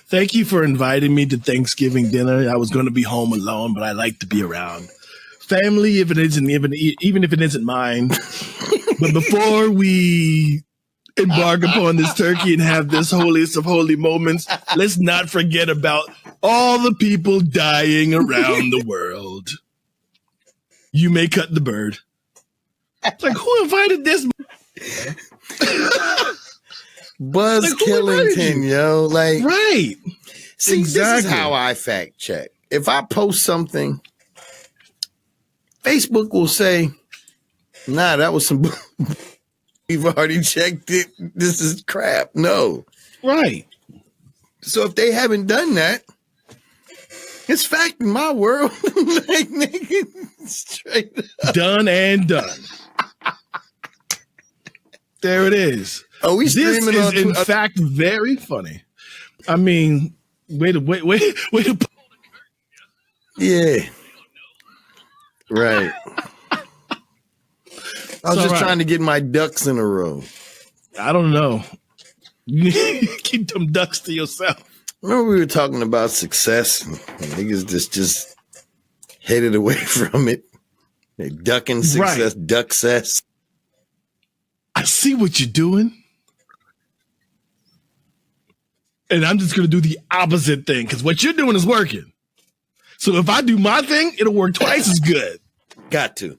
Thank you for inviting me to Thanksgiving dinner. I was going to be home alone, but I like to be around family, even if it isn't mine. But before we embark upon this turkey and have this holiest of holy moments, let's not forget about all the people dying around the world. You may cut the bird. It's like, who invited this? Buzz like, Killington, yo. Like, right. See, exactly. This is how I fact check. If I post something, Facebook will say, nah, that was some, we've already checked it. This is crap. No. Right. So if they haven't done that, it's fact in my world. Like, nigga, straight up. Done and done. There it is. Oh, we this is in fact very funny. I mean, wait to yeah. Right. I was just trying to get my ducks in a row. I don't know. You keep them ducks to yourself. Remember we were talking about success? Niggas just headed away from it. They ducking success, right. Duck-cess. I see what you're doing. And I'm just going to do the opposite thing because what you're doing is working. So if I do my thing, it'll work twice as good. Got to.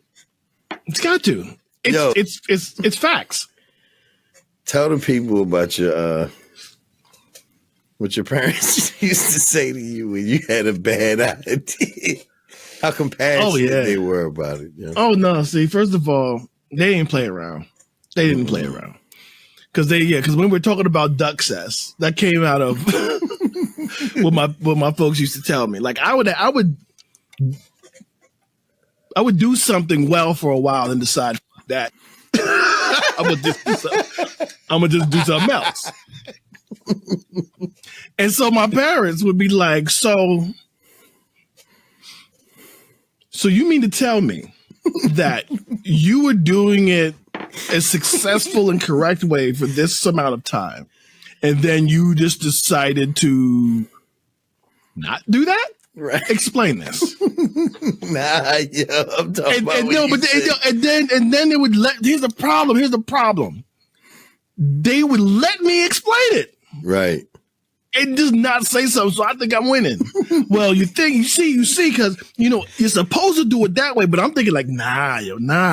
It's got to. It's facts. Tell the people about your what your parents used to say to you when you had a bad idea. How compassionate they were about it. You know? Oh no! See, first of all, they didn't play around. They didn't play around because when we're talking about duck-cess, that came out of what my folks used to tell me. Like I would do something well for a while and decide that I'm gonna just do something else. And so my parents would be like, so you mean to tell me that you were doing it a successful and correct way for this amount of time, and then you just decided to not do that? Right. Explain this. Nah, yo, I'm talking about and then it would here's the problem. They would let me explain it. Right. It does not say so, so I think I'm winning. Well, you see, because you're supposed to do it that way, but I'm thinking like, nah,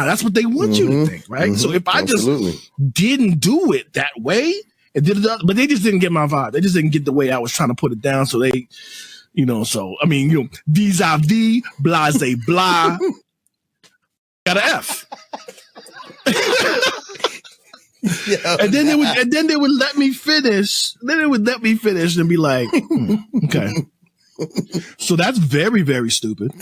that's what they want you to think, right? So if I just didn't do it that way, and did it, but they just didn't get my vibe. They just didn't get the way I was trying to put it down. So they, so I mean, vis-a-vis, blase, blah, got an F. And then they would let me finish. Then they would let me finish and be like, okay. So that's very, very stupid.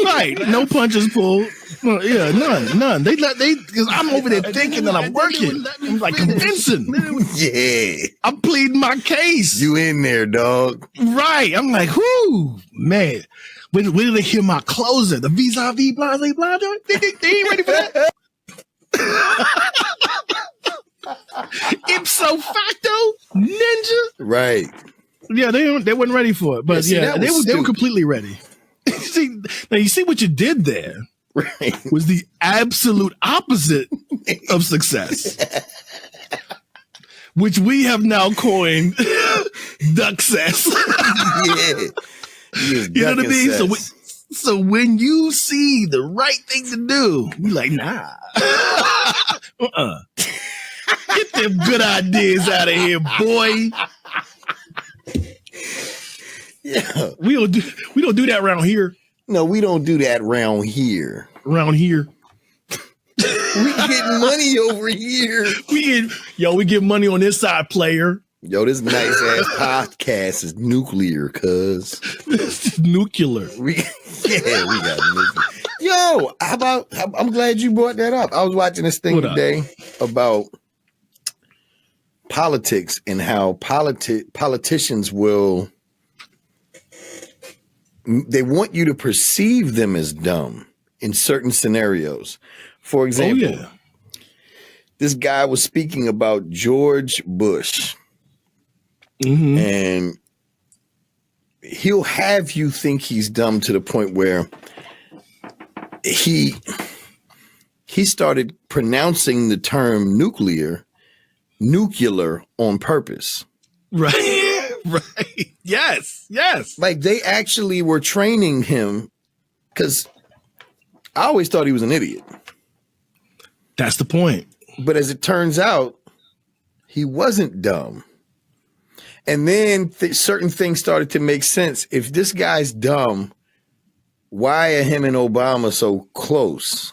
Right. No punches pulled. Yeah, none. Because I'm over there thinking that I'm working. I'm like convincing. Yeah. I'm pleading my case. You in there, dog. Right. I'm like, whoo, man. When did they hear my closer? The vis-a-vis, blase, blah, they ain't ready for that. Ipso facto, ninja. Right. Yeah, they weren't ready for it. But they were completely ready. You see what you did there? Right. Was the absolute opposite of success. Which we have now coined duck-cess. Yeah. You know what I mean? So when you see the right thing to do, you're like, nah. Get them good ideas out of here, boy. Yeah. We don't do that around here. No, we don't do that around here. Around here. We getting money over here. We get money on this side, player. Yo, this nice ass podcast is nuclear, cuz. This is nuclear. We got nuclear. Yo, I'm glad you brought that up. I was watching this thing today about politics and how politicians they want you to perceive them as dumb in certain scenarios. For example, this guy was speaking about George Bush. Mm-hmm. And he'll have you think he's dumb to the point where he started pronouncing the term nuclear on purpose. Right. Right. Yes. Yes. Like they actually were training him, because I always thought he was an idiot. That's the point. But as it turns out, he wasn't dumb. And then certain things started to make sense. If this guy's dumb, why are him and Obama so close?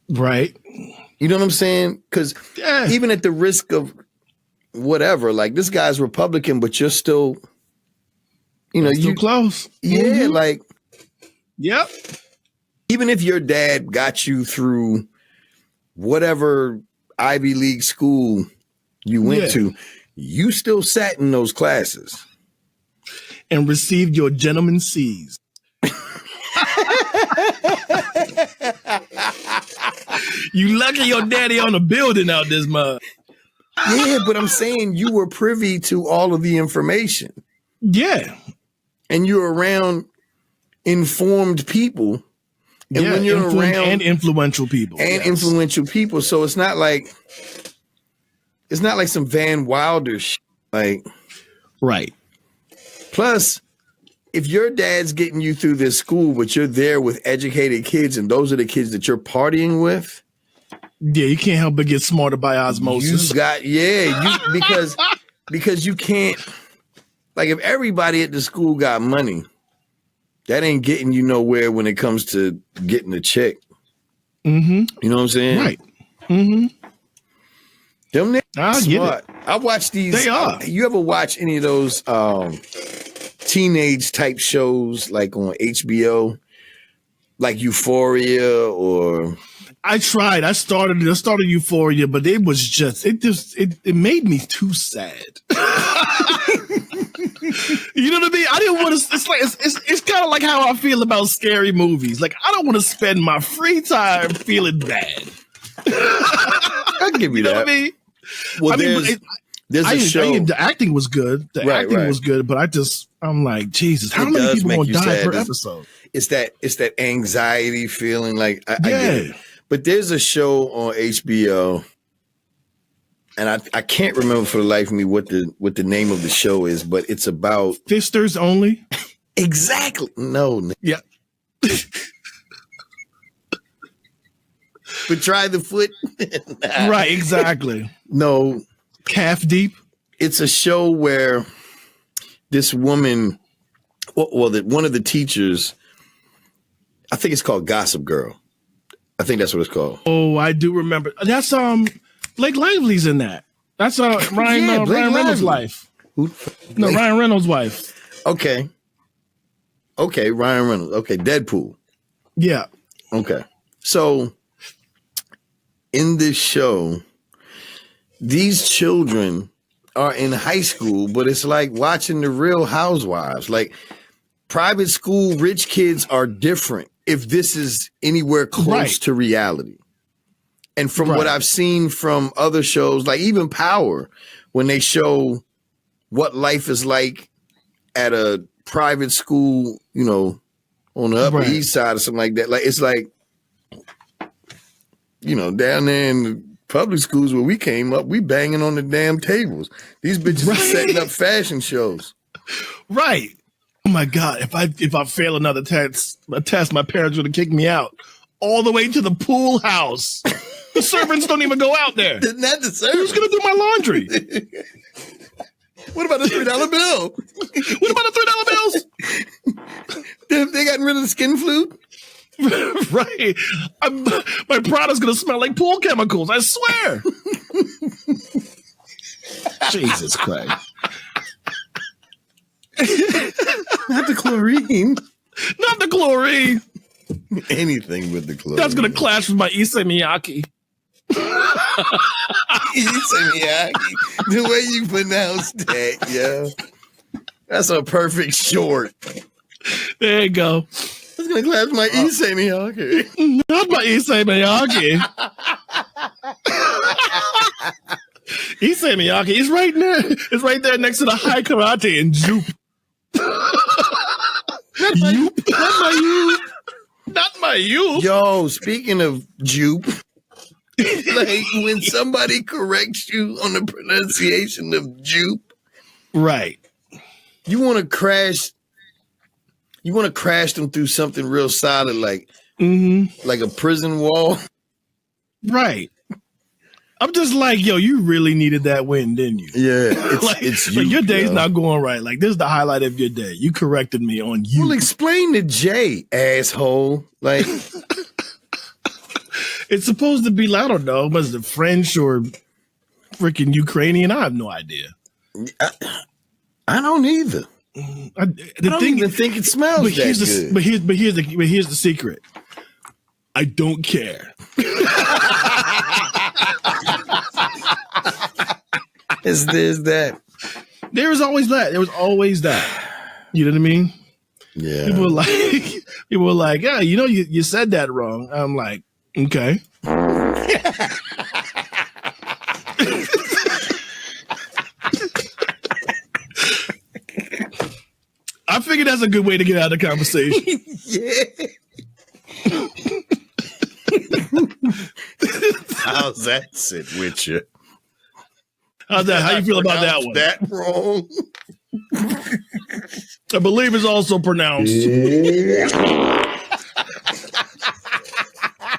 Right. You know what I'm saying? Because even at the risk of whatever, like this guy's Republican, but you're still, you close. Yeah, mm-hmm. like. Yep. Even if your dad got you through whatever Ivy League school you went to, you still sat in those classes. And received your gentleman's C's. You lucky your daddy on a building out this mud. Yeah, but I'm saying you were privy to all of the information. Yeah. And you're around informed people. And when you're around and influential people. Influential people. So it's not like some Van Wilder shit. Like, right. Plus, if your dad's getting you through this school, but you're there with educated kids, and those are the kids that you're partying with. Yeah, you can't help but get smarter by osmosis. Because you can't, like, if everybody at the school got money, that ain't getting you nowhere when it comes to getting a check. Mm-hmm. You know what I'm saying? Right. Mm-hmm. Them niggas smart. I watch these. They are. You ever watch any of those teenage type shows like on HBO? Like Euphoria or... I tried. I started Euphoria, but it made me too sad. You know what I mean? I didn't want to. It's kind of like how I feel about scary movies. Like I don't want to spend my free time feeling bad. I'll give you that. Know what I mean? Well, there's a show. The acting was good. The acting was good, but I'm like, Jesus, how many people gonna die per episode? It's that anxiety feeling. Like I get it. But there's a show on HBO, and I can't remember for the life of me what the name of the show is, but it's about Fisters Only. Exactly. No. Yeah. But try the foot. Right. Exactly. No. Calf deep. It's a show where this woman, one of the teachers, I think it's called Gossip Girl. I think that's what it's called. Oh, I do remember. That's Blake Lively's in that. That's Ryan Reynolds' wife. Ryan Reynolds' wife. Okay, Ryan Reynolds. Okay, Deadpool. Yeah. Okay. So in this show, these children are in high school, but it's like watching the Real Housewives. Like private school rich kids are different. If this is anywhere close to reality. And from what I've seen from other shows, like even Power, when they show what life is like at a private school, on the Upper East Side or something like that. Like, it's like, down there in the public schools where we came up, we banging on the damn tables. These bitches are setting up fashion shows. Right. Oh my God! If I fail another test, my parents would have kicked me out all the way to the pool house. The servants don't even go out there. Isn't that the servants? Who's gonna do my laundry? What about the $3 bill? What about the $3 bills? They gotten rid of the skin flute? Right. My product's gonna smell like pool chemicals. I swear. Jesus Christ. Not the chlorine. Not the chlorine. Anything with the chlorine. That's going to clash with my Issei Miyake. Issei Miyake. The way you pronounce that, yeah. That's a perfect short. There you go. That's going to clash with my Issei Miyake. Not my Issei Miyake. He's saying Miyake. It's right there. It's right there next to the high karate and jupe. Not my youth. Yo, speaking of jupe, like when somebody corrects you on the pronunciation of jupe, right? You want to crash them through something real solid, like a prison wall, right? I'm just like, yo, you really needed that win, didn't you? Yeah, it's your day's not going right. Like, this is the highlight of your day. You corrected me on you. Well, explain to Jay, asshole. Like, it's supposed to be, I don't know, was it French or freaking Ukrainian? I have no idea. I don't either. I don't even think it smells that good. But here's the secret. I don't care. There's that. There was always that. You know what I mean? Yeah. People were like, yeah, you know, you said that wrong. I'm like, okay. I figured that's a good way to get out of the conversation. Yeah. How's that sit with you? How's that? How you feel about that one? That wrong. I believe it's also pronounced,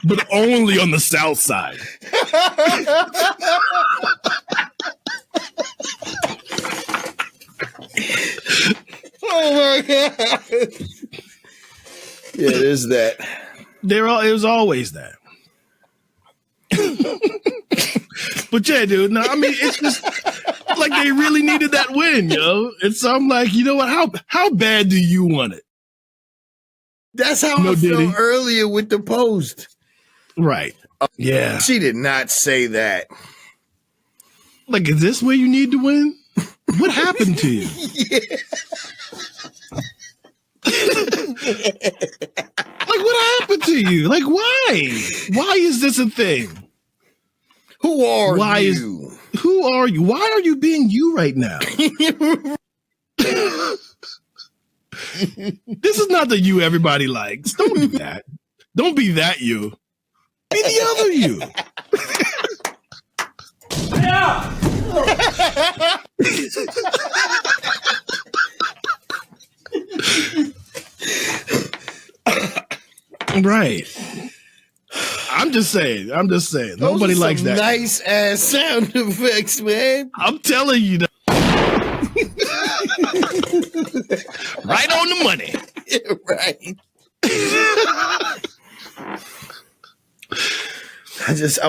but only on the south side. Oh my God. Yeah, there's that. It was always that. But yeah, dude, no, I mean, it's just like they really needed that win, yo. And so I'm like, you know what? How bad do you want it? That's how I felt earlier with the post. Right. Yeah. She did not say that. Like, is this where you need to win? What happened to you? Yeah. Like, what happened to you? Like, why? Why is this a thing? Who are you? Who are you? Why are you being you right now? This is not the you everybody likes. Don't do that. Don't be that you. Be the other you. Yeah. Right. I'm just saying. Nobody likes that. Nice ass sound effects, man. I'm telling you. Right on the money. Yeah, right. I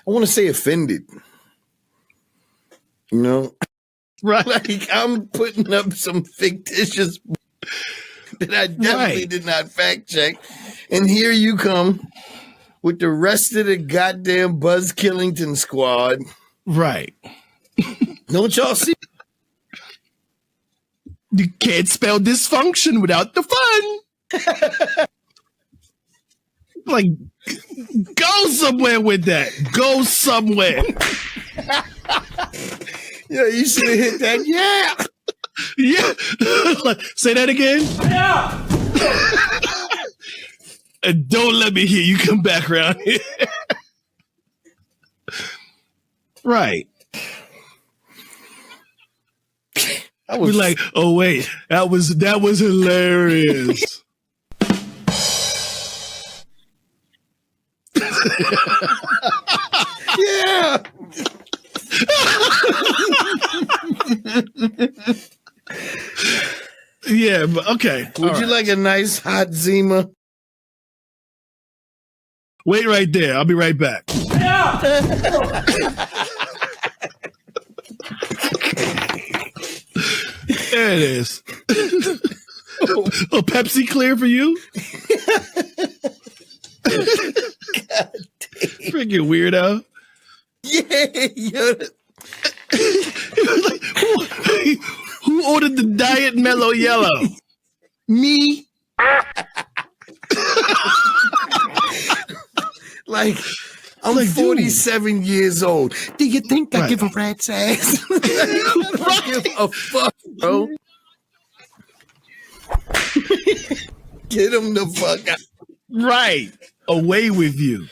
want to say offended. You know? Right. Like, I'm putting up some fictitious that I definitely did not fact check. And here you come with the rest of the goddamn Buzz Killington squad. Right. Don't y'all see? You can't spell dysfunction without the fun. Like, go somewhere with that. Go somewhere. Yeah, you should have hit that. Yeah. Yeah. Like, say that again. Yeah. And don't let me hear you come back around here. Right. We're like, oh wait, that was hilarious. Yeah. Yeah, but okay. Would you like a nice hot Zima? Wait right there. I'll be right back. Yeah. There it is. Oh, Pepsi clear for you? Freaking weirdo. Yeah. Like, who ordered the Diet Mellow Yellow? Me. Like, I'm like, 47 years old. Do you think I give a rat's ass? I don't give a fuck, bro. Get him the fuck out. Right. Away with you.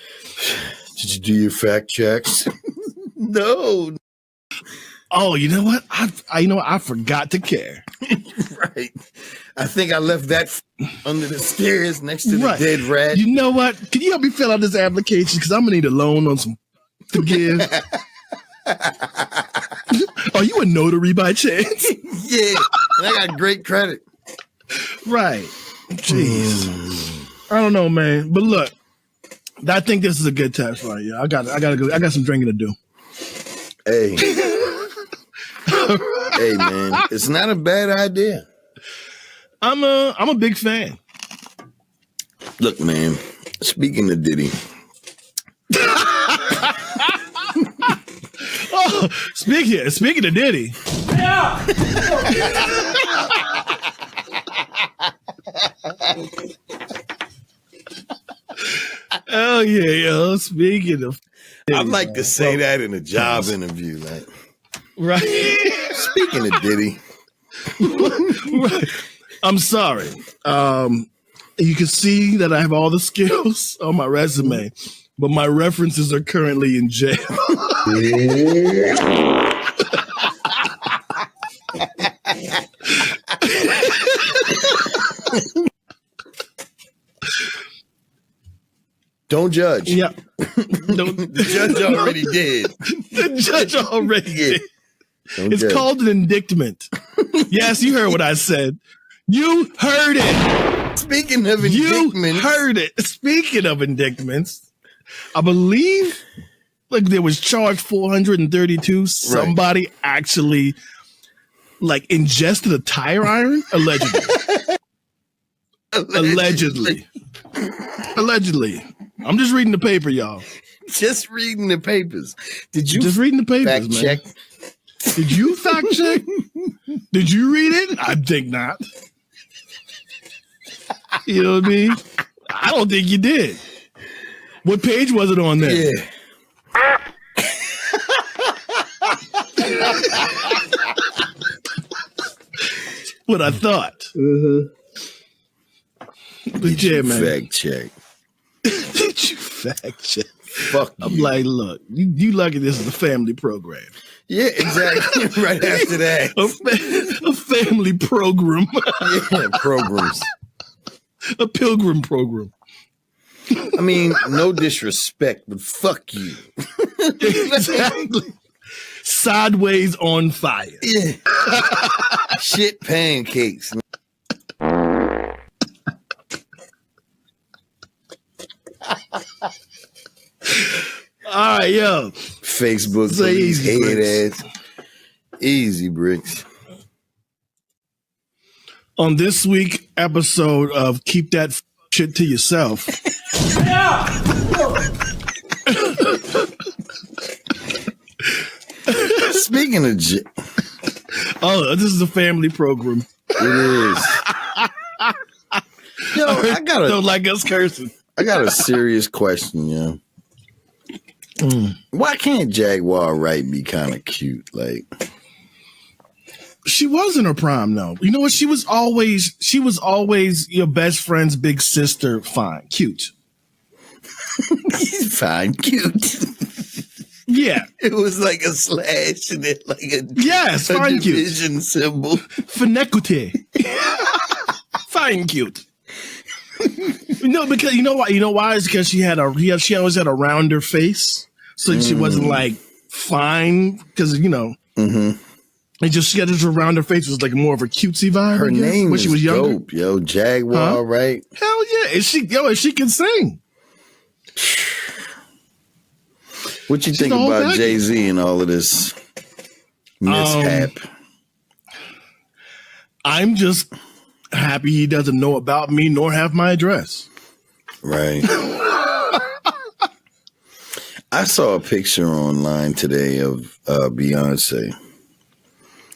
Did you do your fact checks? No. Oh, you know what? I forgot to care. Right. I think I left that under the stairs next to the dead rat. You know what? Can you help me fill out this application? Because I'm going to need a loan on some to give. Are you a notary by chance? Yeah. And I got great credit. Right. Jeez. I don't know, man. But look, I think this is a good test right here. I gotta go. I got some drinking to do. Hey. Hey, man. It's not a bad idea. I'm a big fan. Look, man. Speaking of Diddy. Oh, speaking of Diddy. Yeah. Oh yeah, yo. Speaking of Diddy, I'd like to say that in a job interview, like. Right. Speaking of Diddy. Right. I'm sorry. You can see that I have all the skills on my resume, but my references are currently in jail. Don't judge. Yeah. The judge already did. The judge already did. It's judge. called an indictment. Yes, you heard what I said. You heard it. Speaking of indictments. You heard it. Speaking of indictments, I believe like there was charged 432. Somebody actually like ingested a tire iron, allegedly. Allegedly. I'm just reading the paper, y'all. Just reading the papers. Did you just reading the papers, fact man? check? Did you fact check? Did you read it? I think not. You know what I mean? I don't think you did. What page was it on there? Yeah. What I thought. But yeah, man. Fact check. Did you fact check? Fuck I'm you. like, look, you lucky this is a family program. Yeah, exactly. Right after that. A family program. Yeah, programs. A pilgrim program. I mean, no disrespect, but fuck you. Exactly. Sideways on fire. Yeah. Shit pancakes. All right, yo. Facebook police head ass. Easy, Brix. On this week episode of Keep That Shit to Yourself. Speaking of oh, this is a family program. It is. Yo, I got don't like us cursing. I got a serious question, yo. Why can't Jaguar Wright be kind of cute? Like, she was in her prime, though. You know what? She was always your best friend's big sister. Fine, cute. Fine, cute. Yeah, it was like a slash and it like a fine, division cute symbol. Finecute. Fine, cute. No, because you know why? You know why? It's because she always had a rounder face, so she wasn't like fine. Because she had this rounder face, was like more of a cutesy vibe. Her name when she was younger. Dope, yo, Jaguar, right? Hell yeah! And she can sing. What you think about Jay-Z and all of this mishap? I'm just happy he doesn't know about me nor have my address. Right. I saw a picture online today of Beyonce.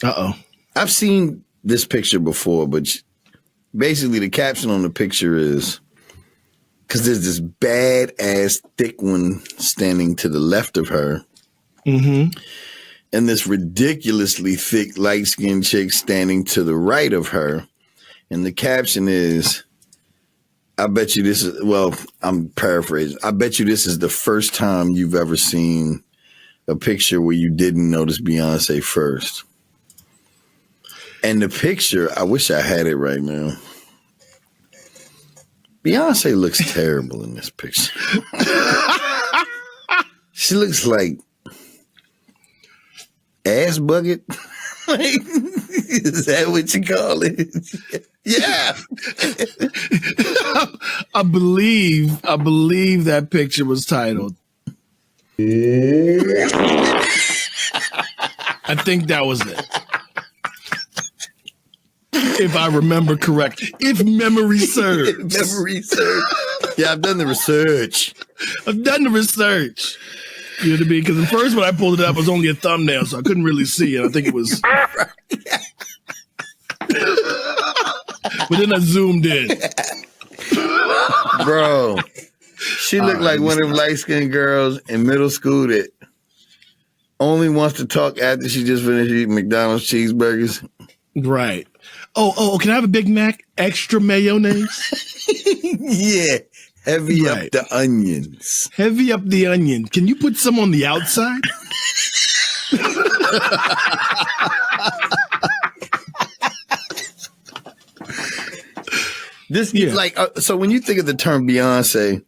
Uh-oh. I've seen this picture before, but basically the caption on the picture is, because there's this badass thick one standing to the left of her. Mm-hmm. And this ridiculously thick, light-skinned chick standing to the right of her. And the caption is, I bet you this is, well, I'm paraphrasing. I bet you this is the first time you've ever seen a picture where you didn't notice Beyonce first. And the picture, I wish I had it right now. Beyonce looks terrible in this picture. She looks like ass bucket. Is that what you call it? Yeah. I believe that picture was titled. I think that was it. If I remember correct. If memory serves. Yeah, I've done the research. You know what I mean? Because the first one I pulled it up was only a thumbnail, so I couldn't really see it. I think it was. But then I zoomed in. Bro, she looked like one of them light-skinned girls in middle school that only wants to talk after she just finished eating McDonald's cheeseburgers. Right. Oh, can I have a Big Mac? Extra mayonnaise? Yeah. Heavy up the onions. Heavy up the onion. Can you put some on the outside? So when you think of the term Beyonce,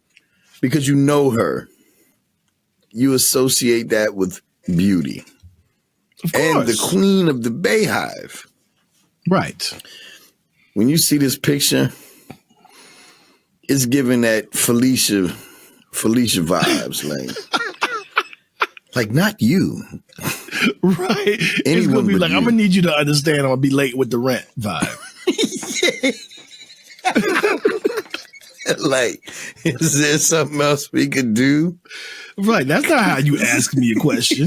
because you know her, you associate that with beauty. Of course. And the queen of the Bayhive. Right. When you see this picture, it's giving that Felicia vibes, like not you. Right. It's gonna be like, I'm gonna need you to understand I'm gonna be late with the rent vibe. Like, is there something else we could do? Right. That's not how you ask me a question.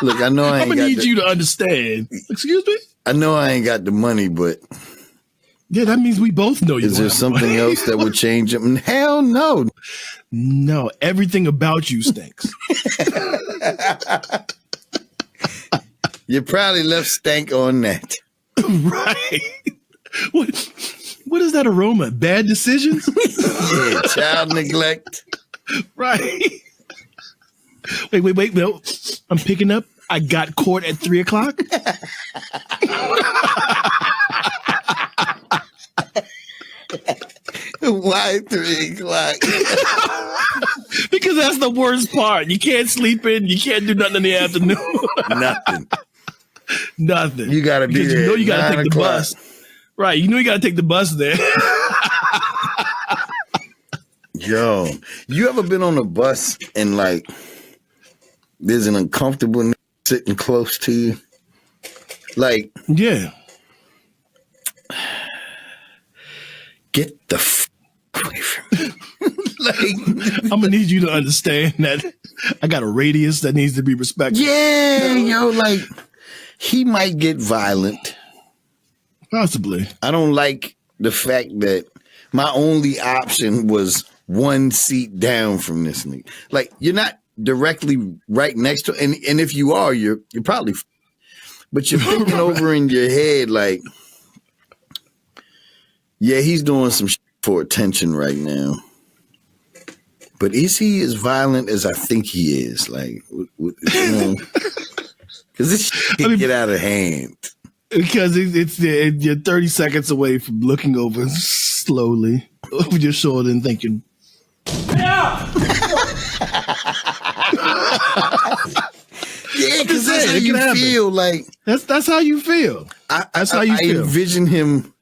Look, I know I'm gonna need you to understand. Excuse me? I know I ain't got the money, but yeah, that means we both know you. Is there something else that would change it? Hell no. No, everything about you stinks. You probably left stank on that. Right. What is that aroma? Bad decisions? Yeah, child neglect. Right. Wait. No. I'm picking up. I got court at 3:00. Why 3:00? Because that's the worst part. You can't sleep in. You can't do nothing in the afternoon. Nothing. You got to be there. You know you got to take the bus. Right. You know you got to take the bus there. Yo, you ever been on a bus and like there's an uncomfortable sitting close to you? Like, yeah. Get the away from me. I'm gonna need you to understand that I got a radius that needs to be respected. Yeah, yo, like he might get violent. Possibly. I don't like the fact that my only option was one seat down from this nigga. Like, you're not directly right next to, and if you are, you're probably, but you're thinking over in your head like, yeah, he's doing some shit for attention right now. But is he as violent as I think he is? Like, you know, because this shit can get out of hand. Because you're 30 seconds away from looking over slowly over your shoulder and thinking, yeah. Yeah, because that's how you feel. Like that's how you feel. That's how you feel. I envision him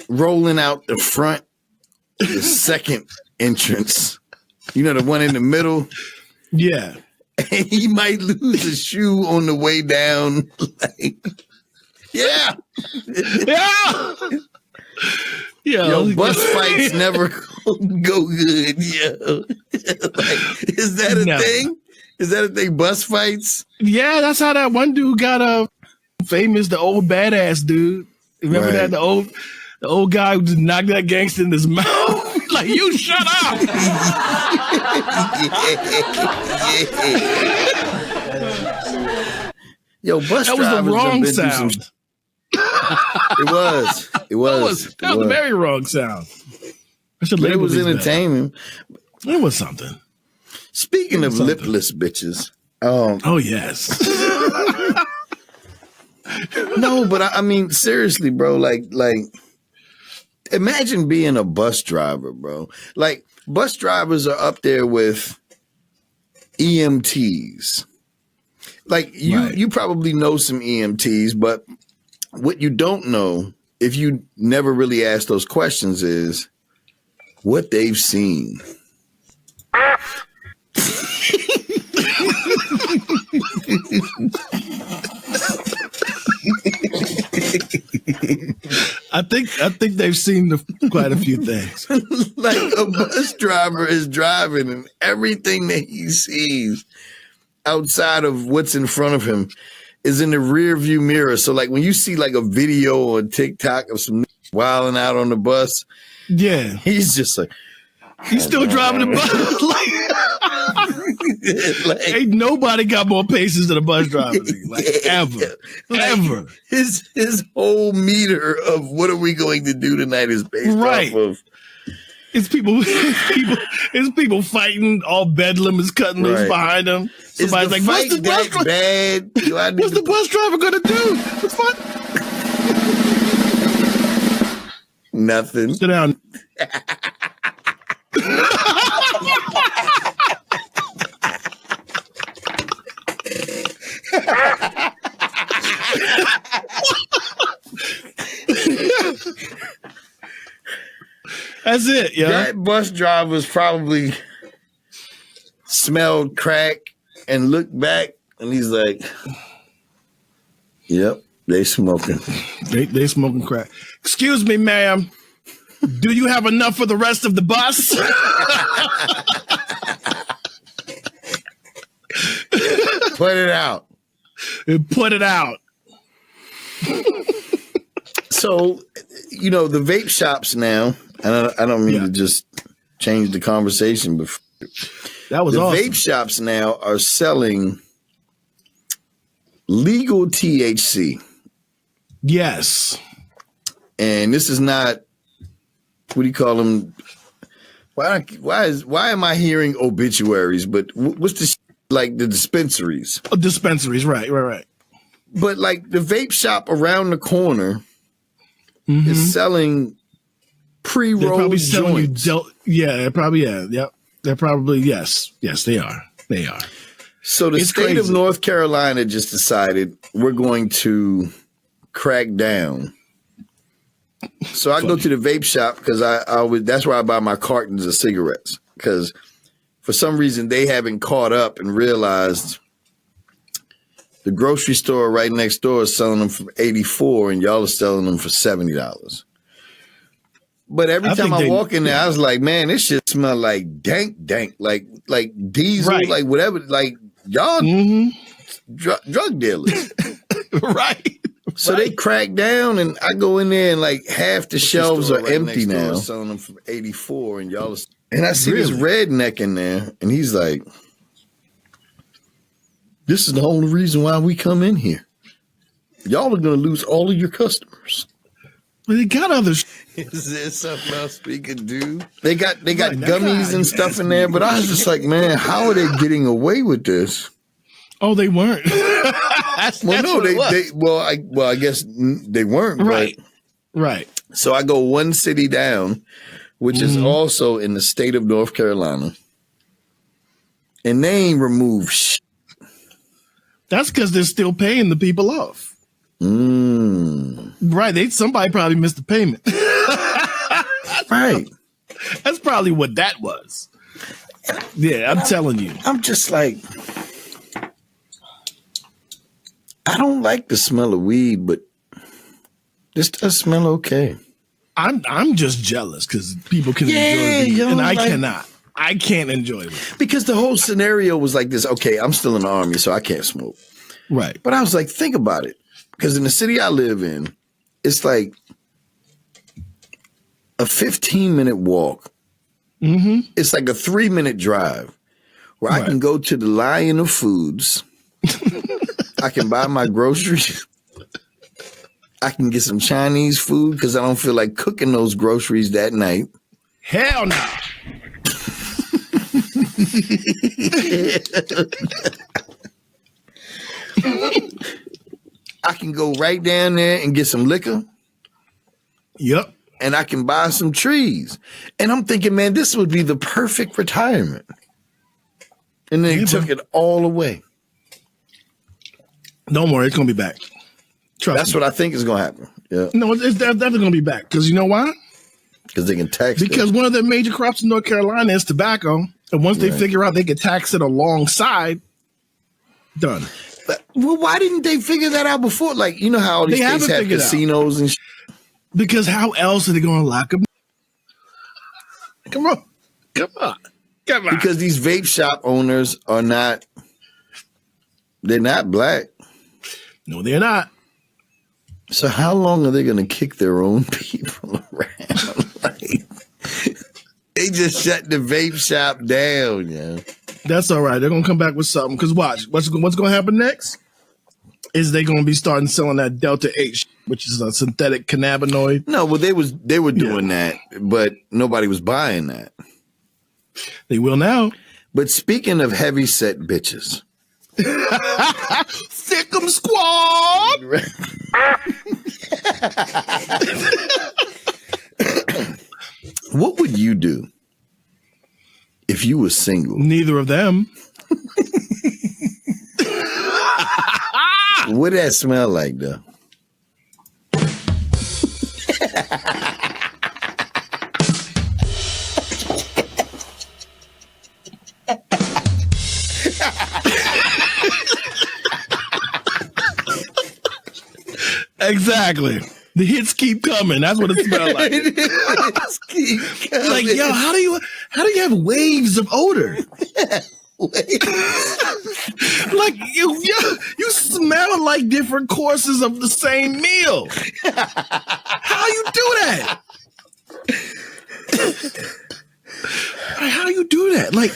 rolling out the front, the second entrance. You know, the one in the middle. Yeah. And he might lose a shoe on the way down. Like, yeah. Yo, bus fights never go good. Yo. Like, is that a thing? Is that a thing? Bus fights? Yeah, that's how that one dude got famous, the old badass dude. Remember that? The old guy who just knocked that gangster in his mouth. Like, you shut up. Yo, bus that was the wrong sound. It was. That was a very wrong sound. But it was entertaining. It was something. Speaking of lipless bitches. Oh, yes. No, but I mean, seriously, bro, like, imagine being a bus driver, bro. Like, bus drivers are up there with EMTs. Like, you probably know some EMTs, but what you don't know, if you never really ask those questions, is what they've seen. I think they've seen quite a few things. Like, a bus driver is driving, and everything that he sees outside of what's in front of him is in the rear view mirror. So, like, when you see like a video on TikTok of some wilding out on the bus, yeah, he's just like, he's still driving the bus. Like, ain't nobody got more patience than a bus driver. Like, ever. His whole meter of what are we going to do tonight is based off of. It's people fighting. All bedlam is cutting loose behind them. Somebody's like, "What's the bus driver? Bad? What's the bus driver gonna do? What's fun?" Nothing. Sit down. That's it, yeah. That bus driver's probably smelled crack and looked back, and he's like, "Yep, they smoking. They smoking crack." Excuse me, ma'am. Do you have enough for the rest of the bus? Put it out. Put it out. So, you know, the vape shops now, and I don't mean to just change the conversation, but that was awesome. Vape shops now are selling legal THC. Yes. And this is not, what do you call them? Why am I hearing obituaries? But what's the like the dispensaries? Oh, dispensaries, right. But like the vape shop around the corner is selling pre-rolled joints. They're probably yes, they are. So the state of North Carolina just decided we're going to crack down. So I go to the vape shop because that's where I buy my cartons of cigarettes, because for some reason they haven't caught up and realized the grocery store right next door is selling them for $84 and y'all are selling them for $70. But every time I walk in there, I was like, man, this shit smell like dank, like diesel, like whatever, like y'all drug dealers. Right. So they crack down, and I go in there, and like half the shelves are empty now. Selling them for $84, and y'all. And I see this redneck in there, and he's like, "This is the only reason why we come in here. Y'all are going to lose all of your customers." But they got others. Is there something else we could do? They got gummies and stuff in there, but I was just like, man, how are they getting away with this? Oh, they weren't. I guess they weren't. Right. So I go one city down, which is also in the state of North Carolina, and they ain't removed shit. That's because they're still paying the people off. Right. Somebody probably missed the payment. Right. That's probably what that was. Yeah, I'm telling you. I'm just like, I don't like the smell of weed, but this does smell okay. I'm just jealous because people can enjoy weed, and I cannot. I can't enjoy it. Because the whole scenario was like this. Okay, I'm still in the Army, so I can't smoke. Right. But I was like, think about it. Because in the city I live in, it's like a 15-minute walk. Mm-hmm. It's like a 3-minute drive where I can go to the Lion of Foods. I can buy my groceries. I can get some Chinese food because I don't feel like cooking those groceries that night. Hell no. I can go right down there and get some liquor. Yep. And I can buy some trees. And I'm thinking, man, this would be the perfect retirement. And then they took it all away. Don't worry, it's going to be back. That's what I think is going to happen. Yeah. No, it's definitely going to be back. Because you know why? Because they can tax it. Because one of the major crops in North Carolina is tobacco. And once they figure out they can tax it alongside, done. But, well, why didn't they figure that out before? Like, you know how all these states have casinos and shit? Because how else are they going to lock them? Come on. Because these vape shop owners are not, they're not black. No, they're not. So how long are they going to kick their own people around? Like, they just shut the vape shop down, yeah. That's all right. They're going to come back with something. Because watch, what's going to happen next is they're going to be starting selling that Delta 8, which is a synthetic cannabinoid. No, well, they were doing that, but nobody was buying that. They will now. But speaking of heavy set bitches. Thick'em squad. What would you do if you were single? Neither of them. What did that smell like, though? Exactly. The hits keep coming. That's what it smells like. Like, yo, how do you have waves of odor? Like you smell like different courses of the same meal. How you do that? How you do that? Like,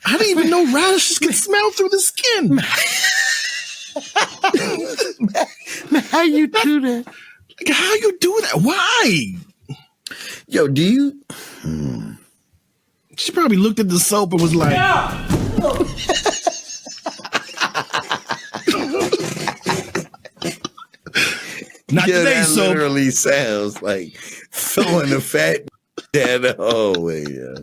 I didn't even know radishes can smell through the skin. How you do that? Like, how you do that? Why? Yo, do you? She probably looked at the soap and was like, yeah. Not today, that soap. Literally sounds like throwing a fat down the hallway. Yeah.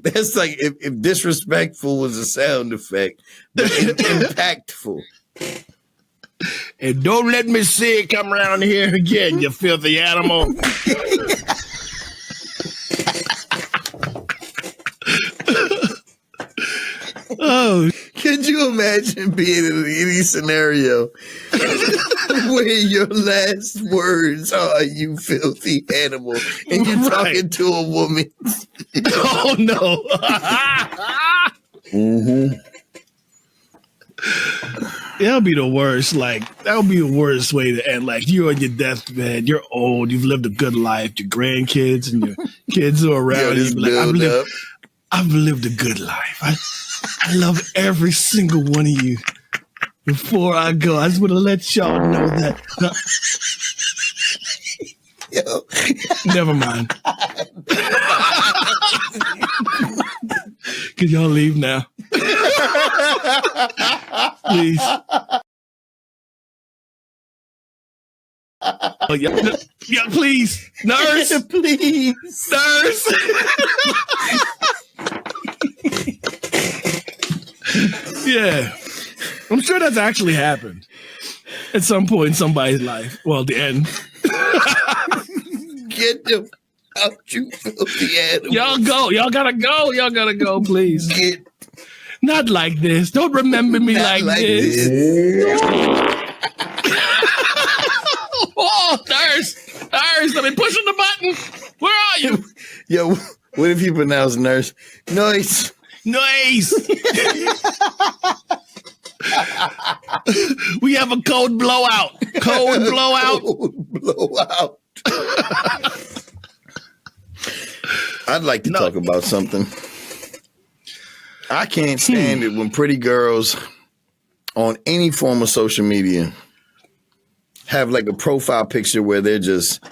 That's like if disrespectful was a sound effect, but impactful. And don't let me see it come around here again, you filthy animal. Oh, could you imagine being in any scenario where your last words are "you filthy animal" and you're talking to a woman? Oh no. Mm-hmm. That'll be the worst. Like, that'll be the worst way to end. Like, you're on your deathbed, you're old, you've lived a good life, your grandkids and your kids are around you. Like, I've lived a good life. I love every single one of you. Before I go, I just want to let y'all know that. Yo. Never mind. Can y'all leave now? Please. Oh, yeah, please. Nurse. Please. Nurse. Yeah. I'm sure that's actually happened at some point in somebody's life. Well, the end. Get them out, you filthy animal. Y'all go. Y'all gotta go. Y'all gotta go, please. Not like this. Don't remember me like this. Oh, nurse. Nurse, I've been pushing the button. Where are you? Yo, what if you pronounce nurse? Nice. Nice. We have a code blowout. Code blowout. Code blowout. I'd like to talk about something. I can't stand it when pretty girls on any form of social media have like a profile picture where they're just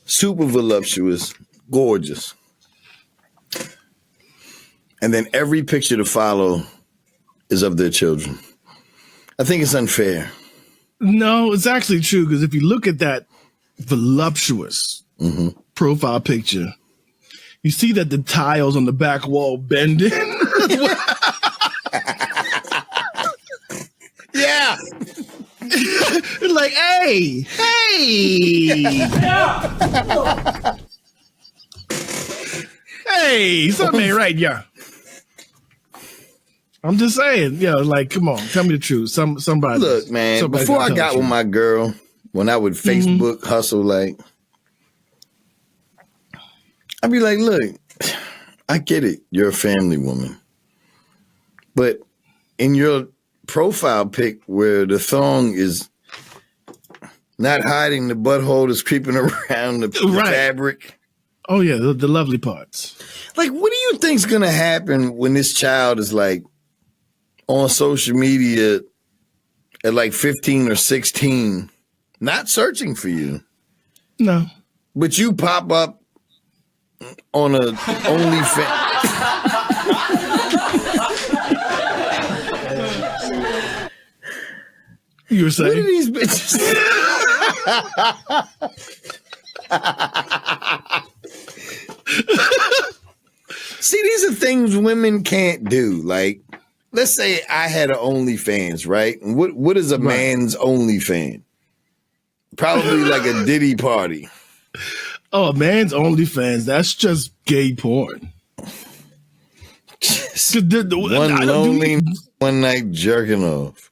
super voluptuous, gorgeous. And then every picture to follow is of their children. I think it's unfair. No, it's actually true, because if you look at that voluptuous profile picture, you see that the tiles on the back wall bending. Yeah. It's like, hey. Hey, something ain't right, yeah. I'm just saying, like, come on, tell me the truth. Somebody. Look, man, before I got with my girl, when I would Facebook hustle, like, I'd be like, look, I get it. You're a family woman. But in your profile pic where the thong is not hiding the butthole that's creeping around the fabric. Oh, yeah, the lovely parts. Like, what do you think's going to happen when this child is, like, on social media at, like, 15 or 16, not searching for you? No. But you pop up on a OnlyFans. You were saying? What are these bitches? See, these are things women can't do. Like, let's say I had an OnlyFans, right? And what is a man's OnlyFans? Probably like a Diddy party. Oh, a man's OnlyFans, that's just gay porn. One night jerking off.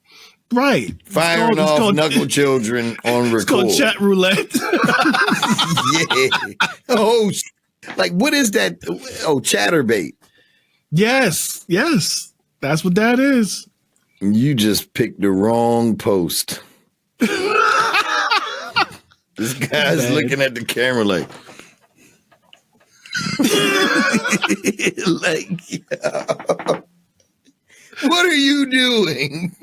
Right. Firing off knuckle children on record. It's called chat roulette. Yeah. Oh, like, what is that? Oh, chatterbait. Yes. That's what that is. You just picked the wrong post. This guy's looking at the camera like, what are you doing?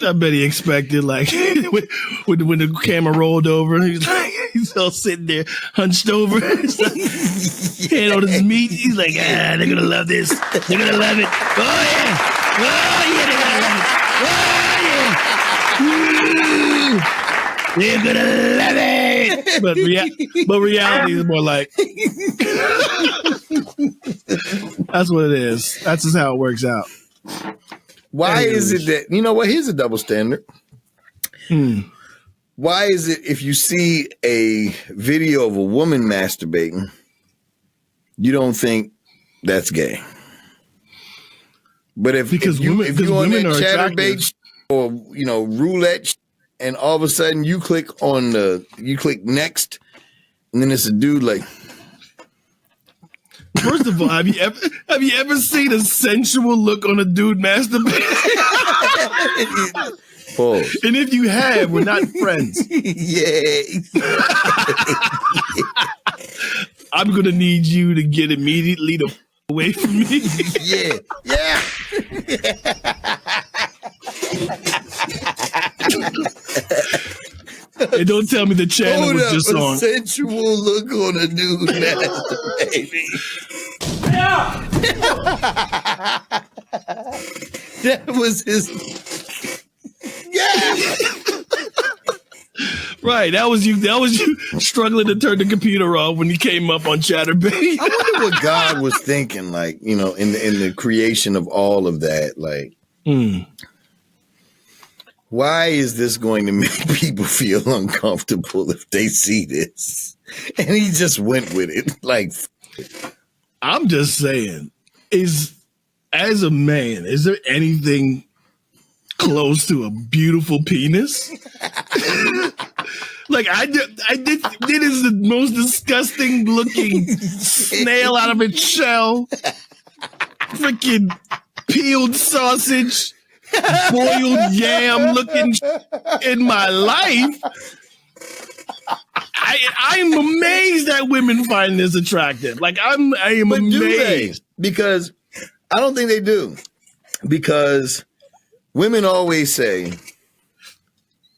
I bet he expected, like, when the camera rolled over, he's all sitting there hunched over, hand on his meat. He's like, they're gonna love this. They're gonna love it. Oh yeah, they're gonna love it. They're gonna love it. But reality is more like, that's what it is. That's just how it works out. Why is it that, you know what, here's a double standard. Why is it if you see a video of a woman masturbating, you don't think that's gay? But if you're on that chatterbait or, roulette, and all of a sudden you click next, and then it's a dude like, first of all, have you ever seen a sensual look on a dude masturbating? Pause. And if you have, we're not friends. Yeah. I'm gonna need you to get immediately away from me. Yeah. And don't tell me the channel was just on. Sensual look on a dude masturbating. That was his. Yeah. Right. That was you struggling to turn the computer off when you came up on Chatterbait. I wonder what God was thinking, like, in the creation of all of that. Like, why is this going to make people feel uncomfortable if they see this? And he just went with it. Like, I'm just saying, as a man, is there anything close to a beautiful penis? Like, I did is the most disgusting looking snail out of its shell. Freaking peeled sausage, boiled yam looking in my life. I'm amazed that women find this attractive. Like I am amazed. Do they? Because I don't think they do. Because women always say,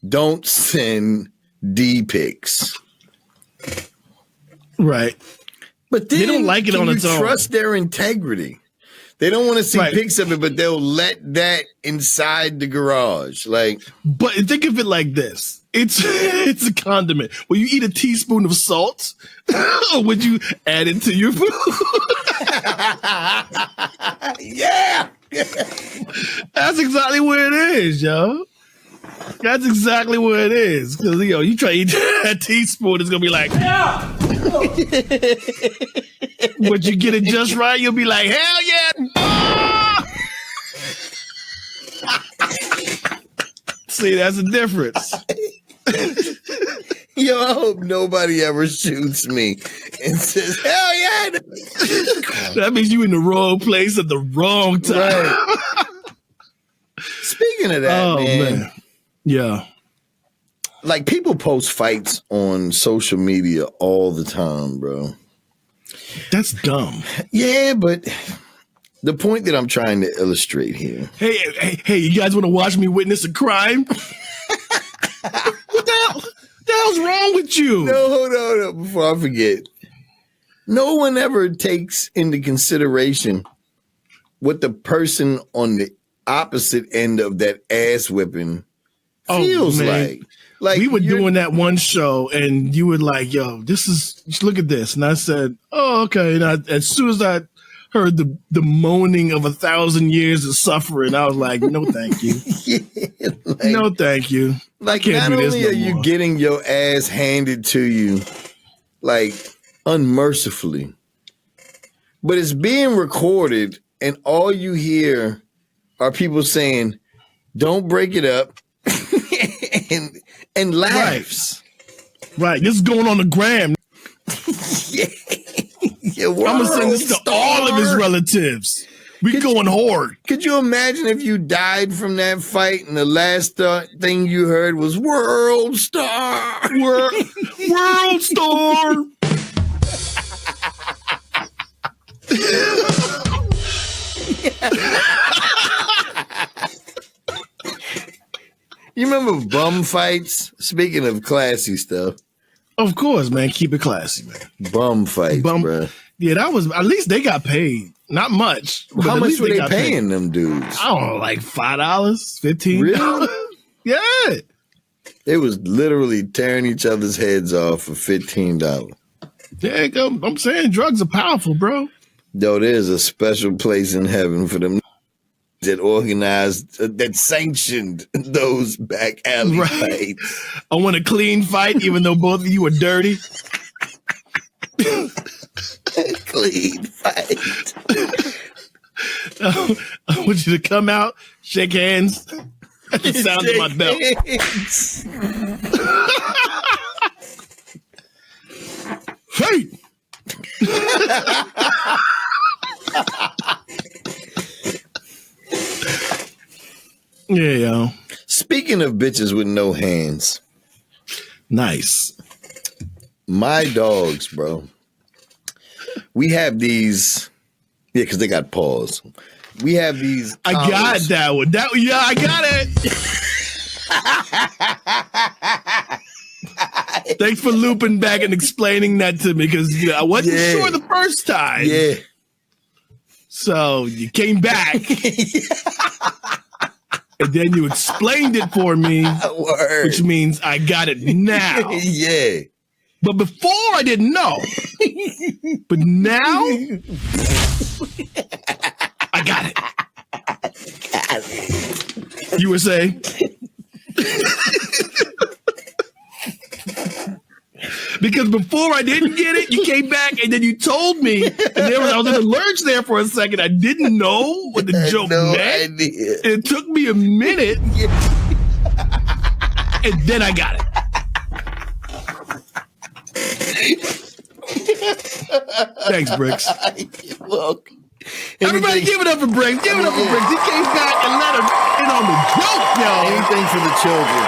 "Don't send D pics." Right. But then they don't like it on its own. Trust their integrity. They don't want to see pics of it, but they'll let that inside the garage. But think of it like this. It's a condiment. Will you eat a teaspoon of salt? Or would you add it to your food? Yeah. That's exactly what it is, yo. That's exactly what it is. Because, you try to eat that teaspoon, it's going to be like, yeah. But you get it just right, you'll be like, hell yeah. See, that's the difference. Yo, I hope nobody ever shoots me and says, hell yeah. That means you in the wrong place at the wrong time. Right. Speaking of that, man. Yeah. Like, people post fights on social media all the time, bro. That's dumb. Yeah, but the point that I'm trying to illustrate here. Hey, you guys want to watch me witness a crime? What the hell's wrong with you? No, hold on. Before I forget. No one ever takes into consideration what the person on the opposite end of that ass whipping feels like. Like, we were doing that one show, and you were like, "Yo, look at this," and I said, "Oh, okay." And as soon as I heard the moaning of 1,000 years of suffering, I was like, "No, thank you. Yeah, no, thank you." Like, not only are you getting your ass handed to you, like, unmercifully, but it's being recorded, and all you hear are people saying, "Don't break it up," and laughs. Right. This is going on the gram. Yeah, I'm going to send this to all of his relatives. We going hard. Could you imagine if you died from that fight and the last thing you heard was World Star? World Star. You remember bum fights? Speaking of classy stuff. Of course, man. Keep it classy, man. Bum fights, bro. Yeah, that was, at least they got paid. Not much. How much were they paying them dudes? I don't know, like $5, $15. Really? Yeah. It was literally tearing each other's heads off for $15. There you go. I'm saying drugs are powerful, bro. Though there's a special place in heaven for them that organized, that sanctioned those back alley fights. I want a clean fight, even though both of you are dirty. Clean fight. I want you to come out, shake hands at the sound of my belt. Hey! Yeah, yo. Speaking of bitches with no hands. Nice. My dogs, bro. We have these. Yeah, because they got paws. We have these. I got that one. Yeah, I got it. Thanks for looping back and explaining that to me, because I wasn't sure the first time. Yeah. So you came back. And then you explained it for me. Word. Which means I got it now. Yeah. But before I didn't know. But now I got it. You were saying? Because before I didn't get it, you came back and then you told me, and I was in a lurch there for a second. I didn't know what the joke meant. Idea. It took me a minute, and then I got it. Thanks, Brix. Look, everybody give it up for Brix. Give it up for Brix. He came back and let him in on the joke, yo. Anything for the children.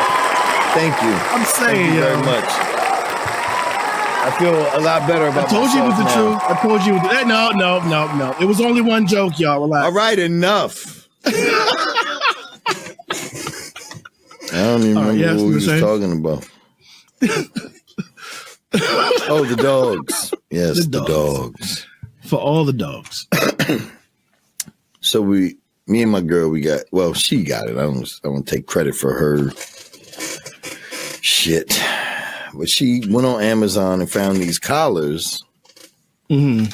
Thank you. I'm saying, Thank you very much. I feel a lot better about. I told you it was the truth. I told you it was the, no. It was only one joke, y'all. Relax. All right, enough. I don't even remember what we was talking about. Oh, the dogs. Yes, the dogs. For all the dogs. So me and my girl, she got it. I don't take credit for her shit. But she went on Amazon and found these collars. Mm-hmm.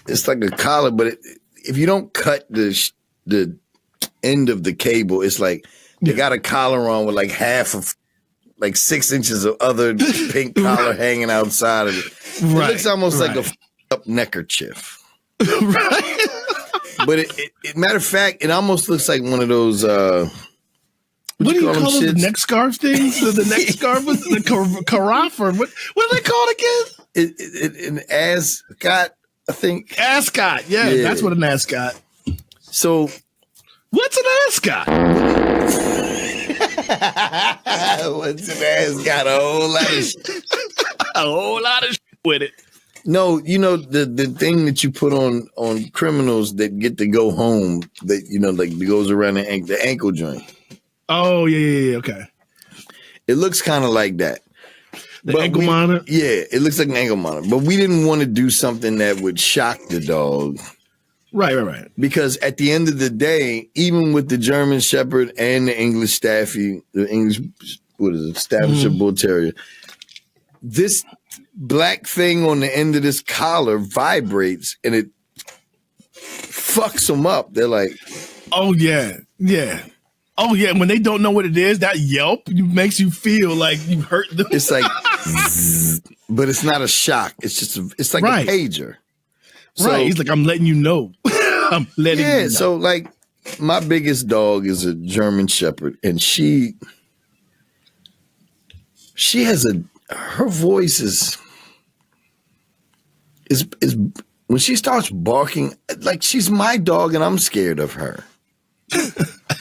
It's like a collar, but if you don't cut the end of the cable, it's like they got a collar on with like half of, like 6 inches of other pink collar hanging outside of it. Right. It looks almost like a up neckerchief. Right. But it matter of fact, it almost looks like one of those. What do you call those neck scarf things? The neck scarf was the carafe, or what are they called again? An ascot, I think. Ascot, yeah, that's what an ascot. So, what's an ascot? What's an ascot? A whole lot of shit with it. No, you know the thing that you put on criminals that get to go home, that like goes around the ankle joint. Oh yeah, okay. It looks kind of like that. The ankle monitor? Yeah, it looks like an ankle monitor. But we didn't want to do something that would shock the dog. Right. Because at the end of the day, even with the German Shepherd and the English Staffy, Staffordshire Bull Terrier, this black thing on the end of this collar vibrates and it fucks them up. They're like, oh yeah. Oh yeah, when they don't know what it is, that yelp makes you feel like you hurt them. It's like, but it's not a shock. It's just, it's like a pager. So, right, he's like, I'm letting you know. I'm letting you know. So like, my biggest dog is a German Shepherd, and she has her voice is when she starts barking, like she's my dog, and I'm scared of her.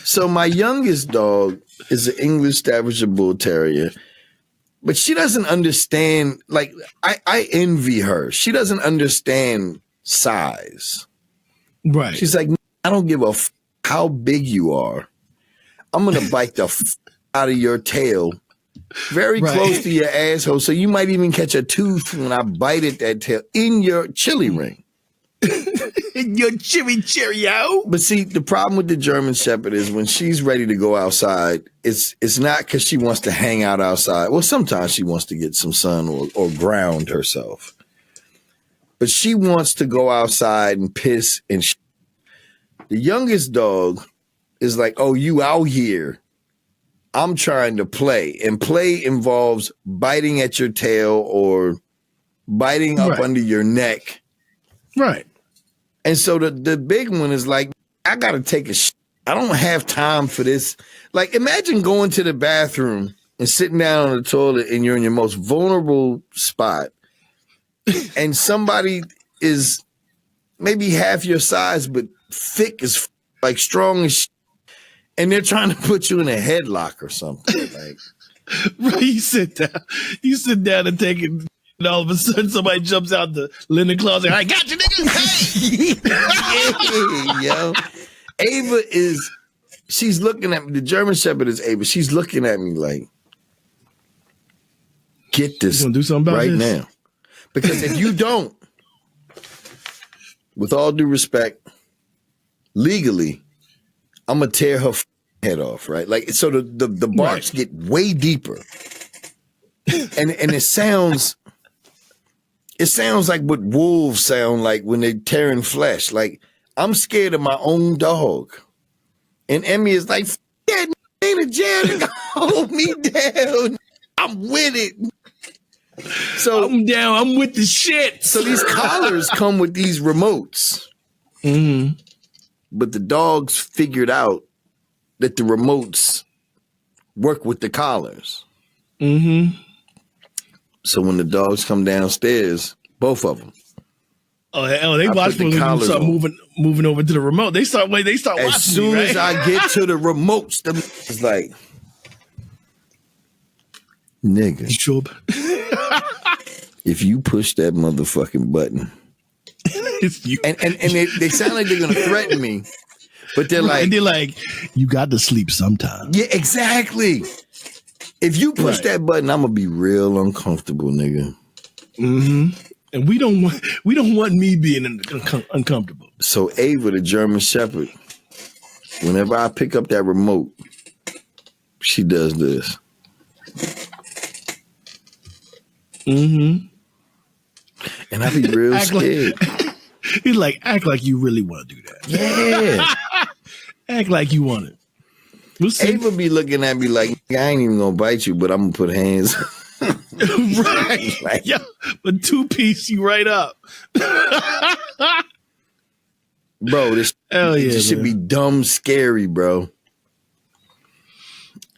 So my youngest dog is an English Staffordshire Bull Terrier, but she doesn't understand. Like I envy her. She doesn't understand size. Right. She's like, I don't give a how big you are. I'm gonna bite the out of your tail, very close to your asshole. So you might even catch a tooth when I bite at that tail in your chili ring. Your chili Cheerio. But see, the problem with the German Shepherd is when she's ready to go outside, it's not because she wants to hang out outside. Well, sometimes she wants to get some sun or ground herself. But she wants to go outside and piss and The youngest dog is like, oh, you out here. I'm trying to play. And play involves biting at your tail or biting up under your neck. Right. And so the big one is like, I got to take a shit. I don't have time for this. Like, imagine going to the bathroom and sitting down on the toilet and you're in your most vulnerable spot and somebody is maybe half your size but thick as like strong as and they're trying to put you in a headlock or something. Like, right, you sit down and take it. And all of a sudden, somebody jumps out the linen closet. I got you, nigga. Hey, yo, Ava she's looking at me. The German Shepherd is Ava. She's looking at me like, get this do something about right this? now, because if you don't, with all due respect, legally, I'm gonna tear her head off. Right, like so. The barks get way deeper, and it sounds. It sounds like what wolves sound like when they're tearing flesh. Like, I'm scared of my own dog. And Emmy is like, that ain't a jail to hold me down. I'm with it. So I'm down. I'm with the shit. So these collars come with these remotes. Mm-hmm. But the dogs figured out that the remotes work with the collars. Mm-hmm. So when the dogs come downstairs, both of them. Oh hell! They watch when we start moving over to the remote. They start watching. As soon as I get to the remotes, it's like Nigga. Sure. If you push that motherfucking button, It's you. and they sound like they're gonna threaten me, but they're like, you got to sleep sometime. Yeah, exactly. If you push that button, I'm gonna be real uncomfortable, nigga. Mm-hmm. And we don't want me being uncomfortable. So Ava, the German Shepherd, whenever I pick up that remote, she does this. Mm-hmm. And I be real scared. He's like, act like you really want to do that. Yeah. Act like you want it. We'll see. Ava be looking at me like, I ain't even gonna bite you, but I'm gonna put hands. Right. Like, yeah, but 2-piece you right up. Bro, this should be dumb scary, bro.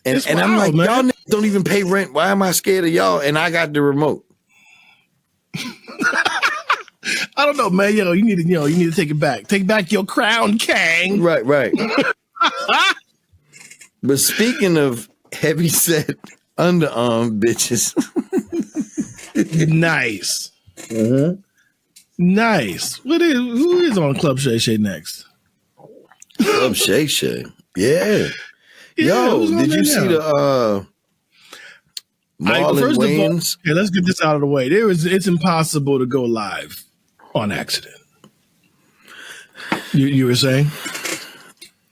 And wild, I'm like, man. Y'all don't even pay rent. Why am I scared of y'all? And I got the remote. I don't know, man. You need to take it back. Take back your crown, Kang. Right. But speaking of heavy set underarm bitches. Nice. Mm-hmm. Nice. Who is on Club Shay Shay next? Club Shay Shay. Yeah. Yo, did you see the Marlon Wayans? Okay, let's get this out of the way. It's impossible to go live on accident. You were saying?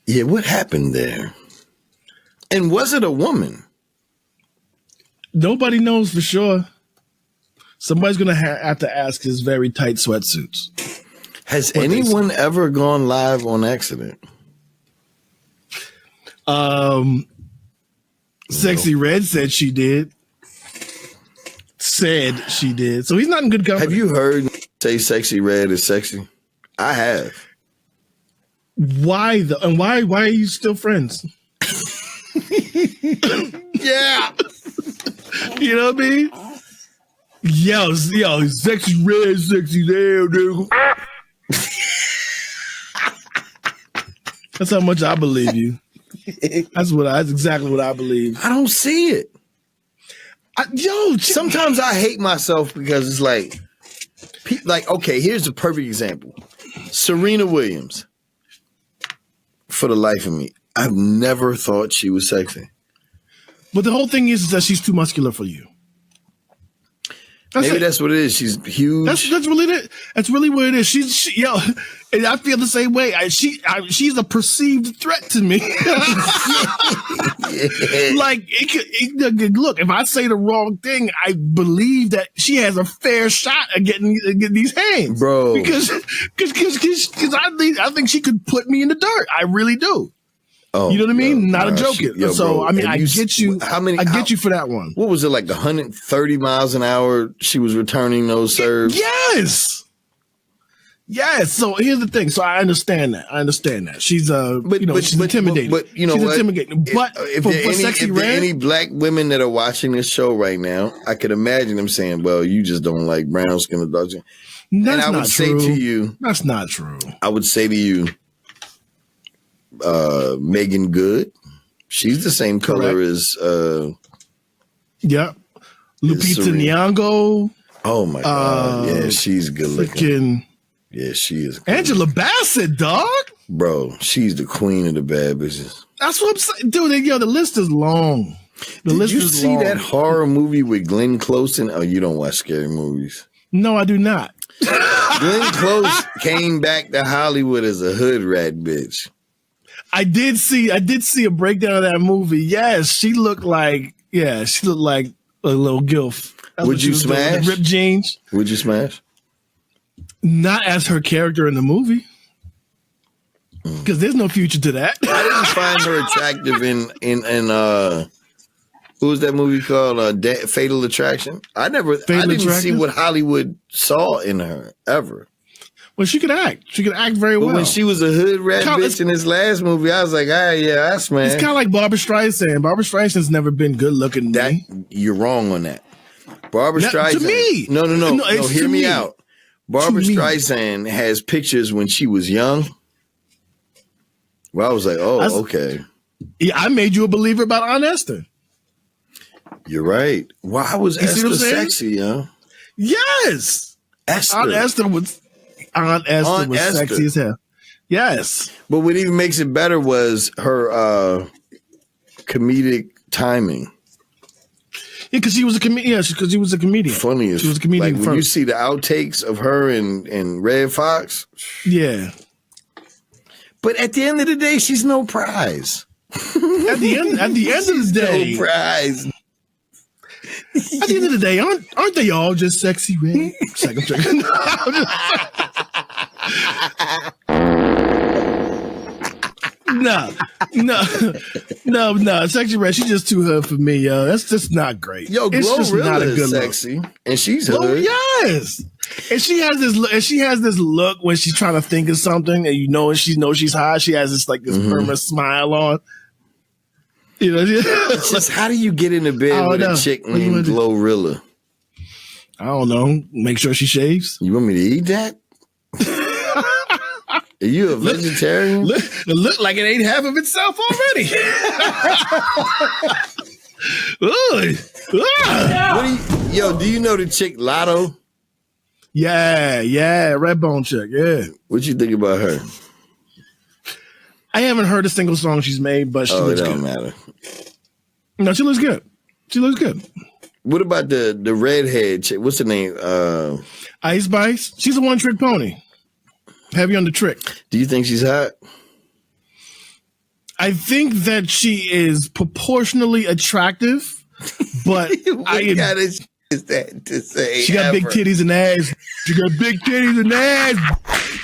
Yeah, what happened there? And was it a woman? Nobody knows for sure. Somebody's going to have to ask his very tight sweatsuits. Has anyone ever gone live on accident? Sexy Red said she did. So he's not in good company. Have you heard say Sexy Red is sexy? I have. Why and why are you still friends? Yeah. You know what I mean? Yo, Sexy Red, sexy there, dude. That's how much I believe you. That's exactly what I believe. I don't see it. Sometimes I hate myself because it's like, okay, here's a perfect example. Serena Williams. For the life of me, I've never thought she was sexy. But the whole thing is that she's too muscular for you. That's what it is. She's huge. That's really it. That's really what it is. And I feel the same way. She's a perceived threat to me. Yeah. Like look, if I say the wrong thing, I believe that she has a fair shot at getting these hands, bro. Because I think she could put me in the dirt. I really do. Oh, you know what I mean? Not a joking. So, I mean, I get you. I get you for that one. What was it, like 130 miles an hour she was returning those serves? Yes. So here's the thing. So I understand that. She's she's intimidating. But you know she's what? Intimidating. But if there are any black women that are watching this show right now, I could imagine them saying, "Well, you just don't like brown skinned adults." That's not true. Say to you, that's not true. I would say to you, Megan Good. She's the same color as Lupita Nyong'o. Oh my god. Yeah, she's good looking. Yeah, she is. Angela Bassett, dog. Bro, she's the queen of the bad bitches. That's what I'm saying. Dude, the list is long. Did you see that horror movie with Glenn Close? Oh, you don't watch scary movies. No, I do not. Glenn Close came back to Hollywood as a hood rat bitch. I did see a breakdown of that movie. Yes, she looked like a little gilf. Would you smash? Ripped jeans. Would you smash? Not as her character in the movie. Because there's no future to that. I didn't find her attractive in what was that movie called? Fatal Attraction. I didn't see what Hollywood saw in her ever. Well, she could act. She could act very well. But when she was a hood rat bitch in this last movie, I was like, I smash. It's kind of like Barbra Streisand. Barbra Streisand's never been good looking. You're wrong on that. Barbra Streisand. To me. No, hear me out. Barbra Streisand has pictures when she was young. Well, I was like, okay. Yeah, I made you a believer about Aunt Esther. You're right. Why was Esther sexy, yo? Yes. Esther. Aunt Esther was sexy as hell. Yes. But what even makes it better was her comedic timing. Yeah, because she was a comedian. Yeah, because she was a comedian. Funny as she was a comedian. Like when you see the outtakes of her and Red Fox. Yeah. But at the end of the day, she's no prize. At the end of the day, no prize. At the end of the day, aren't they all just sexy, Red? No. Sexy Red, she's just too hood for me, yo. That's just not great. Yo, Glorilla is sexy, look. And she's hood. Yes, and she has this look when she's trying to think of something, and she knows she's hot. She has this permanent smile on. You know, it's just how do you get into bed with a chick named Glorilla? I don't know. Make sure she shaves. You want me to eat that? Are you a vegetarian? It look like it ain't half of itself already. Do you know the chick Lotto? Yeah, Redbone chick, yeah. What you think about her? I haven't heard a single song she's made, but she looks good. It don't matter. No, she looks good. She looks good. What about the redhead chick? What's her name? Ice Spice. She's a one-trick pony. Heavy on the trick. Do you think she's hot? I think that she is proportionally attractive, but is that to say? She got big titties and ass. She got big titties and ass.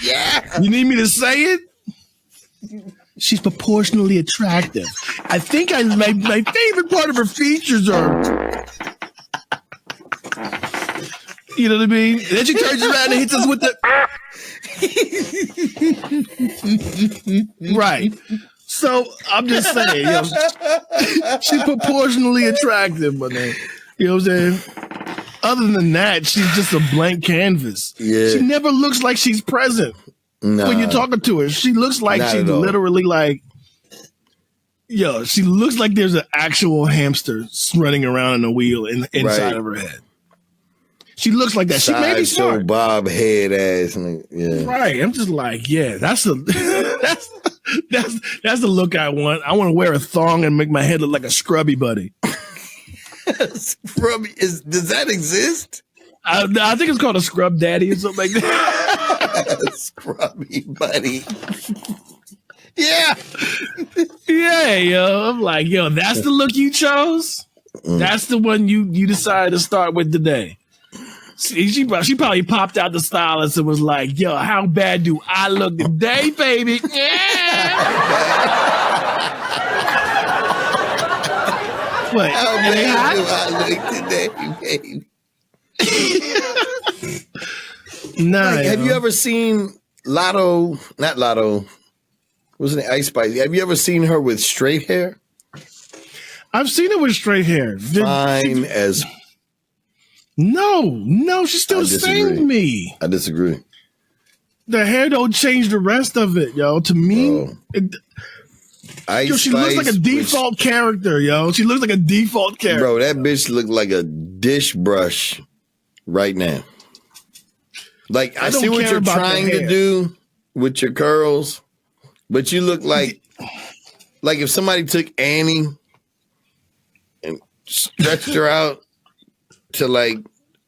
Yeah. You need me to say it? She's proportionally attractive. I think my favorite part of her features are. You know what I mean? And then she turns around and hits us with the. Right. So I'm just saying, she's proportionally attractive, but you know what I'm saying? Other than that, she's just a blank canvas. Yeah. She never looks like she's present when you're talking to her. She looks like she's literally like, she looks like there's an actual hamster running around in a wheel inside of her head. She looks like that. She may be smart. So bob head ass. Right. I'm just like, that's the look I want. I want to wear a thong and make my head look like a scrubby buddy. Scrubby does that exist? I think it's called a scrub daddy or something like that. Scrubby buddy. Yeah. Yeah, I'm like, that's the look you chose? That's the one you decided to start with today. She probably popped out the stylist and was like, how bad do I look today, baby? Yeah. What? How bad do I look today, baby? Nah. Have you ever seen Lotto? Not Lotto. What's her name? Ice Spice. Have you ever seen her with straight hair? I've seen her with straight hair. Fine as. No, she's still the same to me. I disagree. The hair don't change the rest of it, to me. She looks like a default character, She looks like a default character. Bro, that bitch look like a dish brush right now. Like, I see what you're trying to do with your curls, but you look like if somebody took Annie and stretched her out to like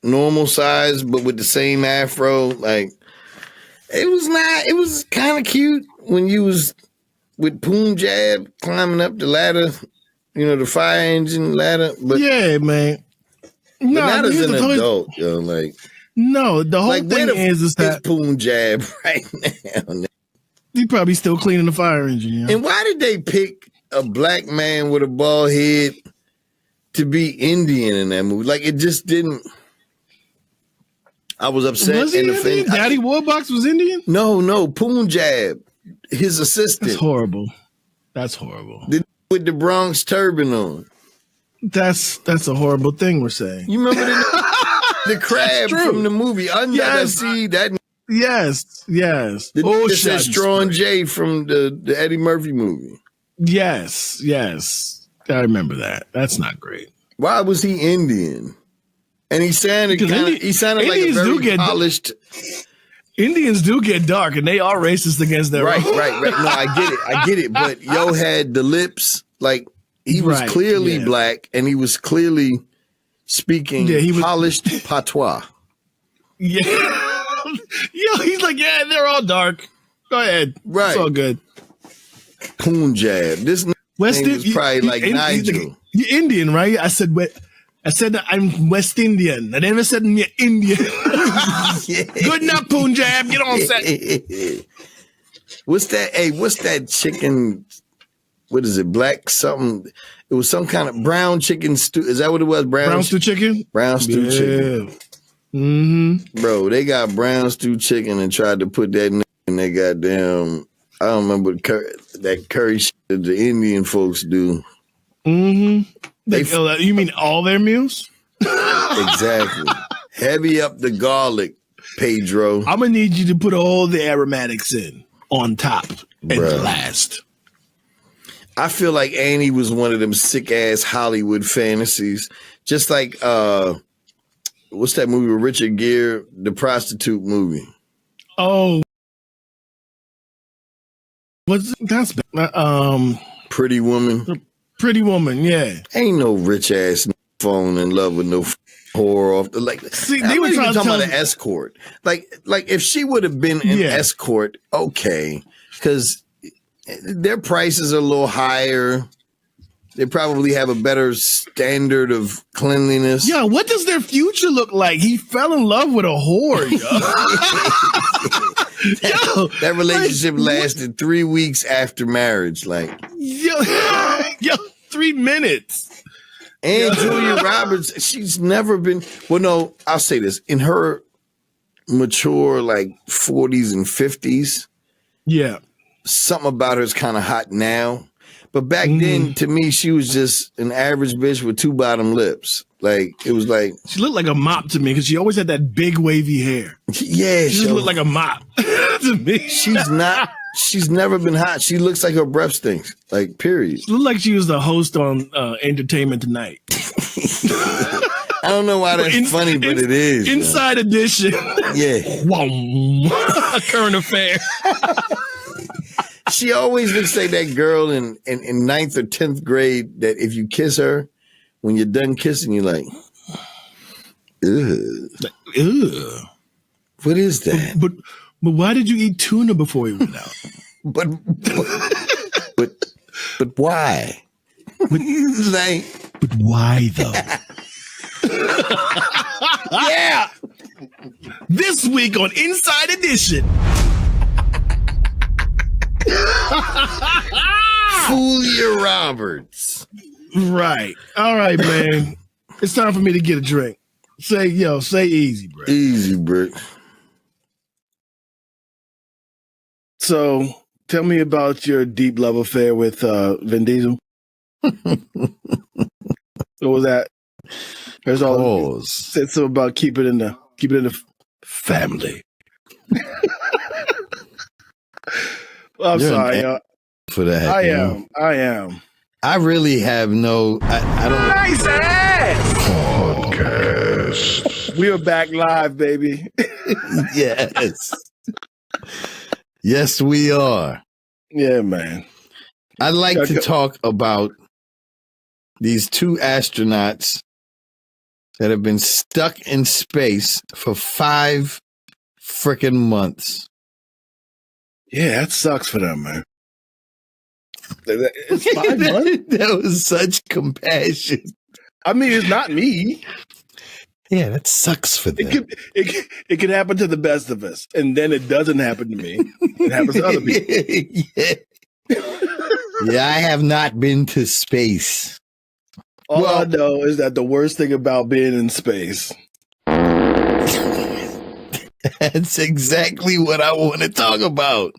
normal size, but with the same afro. Like, it was kind of cute when you was with Punjab climbing up the ladder, the fire engine ladder. But yeah, man. No, not as an adult, No, the whole thing is that Punjab right now. He probably still cleaning the fire engine. And why did they pick a black man with a bald head to be Indian in that movie? Like, it just didn't. I was upset. Was he Indian? Daddy Warbucks was Indian? No, Punjab, his assistant. That's horrible. With the Bronx turban on. That's a horrible thing we're saying. You remember the crab from the movie Under the Sea? Yes. This says Strong J from the Eddie Murphy movie. Yes. I remember that. That's not great. Why was he Indian? And he sounded like a very polished. Indians do get dark, and they are racist against their right. No, I get it. But Yo had the lips, like he was clearly black, and he was clearly speaking polished patois. Yeah, yo, he's like, yeah, they're all dark. Go ahead, it's all good. Punjab. This name was probably like Nigel. You're Indian, right? I said that I'm West Indian. I never said I'm Indian. Good enough, Punjab. Get on set. What's that? Hey, what's that chicken? What is it? Black something? It was some kind of brown chicken stew. Is that what it was? Brown stew chicken? Brown stew chicken. Mm-hmm. Bro, they got brown stew chicken and tried to put that in their goddamn. I don't remember that curry shit that the Indian folks do. Mm-hmm. You mean all their meals? Exactly. Heavy up the garlic, Pedro. I'm gonna need you to put all the aromatics in on top and last. I feel like Annie was one of them sick ass Hollywood fantasies. Just like what's that movie with Richard Gere, the prostitute movie? Oh, that's Pretty Woman. Pretty Woman, yeah. Ain't no rich ass phone in love with no whore off the like. See, they were talking about an escort. Like if she would have been an escort, okay, because their prices are a little higher. They probably have a better standard of cleanliness. Yeah, what does their future look like? He fell in love with a whore, that relationship lasted 3 weeks after marriage. Like, yo, 3 minutes. And Julia Roberts, she's never been. Well, no, I'll say this: in her mature, like 40s and 50s, something about her is kind of hot now. But back then, to me, she was just an average bitch with 2 bottom lips. Like, it was like... She looked like a mop to me because she always had that big wavy hair. Yeah. She just looked like a mop to me. She's never been hot. She looks like her breath stinks. Like, period. She looked like she was the host on Entertainment Tonight. I don't know why that's funny, but it is. Inside Edition. Yeah. Current affair. She always looks like that girl in 9th or 10th grade that if you kiss her, when you're done kissing, you're like, ugh. Ugh. What is that? But why did you eat tuna before you went out? but why? But why though? Yeah. This week on Inside Edition. Julia Roberts. Right. All right, man. It's time for me to get a drink. Say easy, bro. Easy, Brick. So, tell me about your deep love affair with Vin Diesel. What was that? There's all said something about keep it in the family. I'm sorry, for that. I am. I really have no. I don't. Nice ass podcast. We are back live, baby. Yes. Yes, we are. Yeah, man. I'd like to talk about these 2 astronauts that have been stuck in space for 5 freaking months. Yeah, that sucks for them, man. It's 5 months? That was such compassion. I mean, it's not me. Yeah, that sucks for them. It could happen to the best of us, and then it doesn't happen to me. It happens to other people. Yeah, I have not been to space. All I know is that the worst thing about being in space. That's exactly what I want to talk about.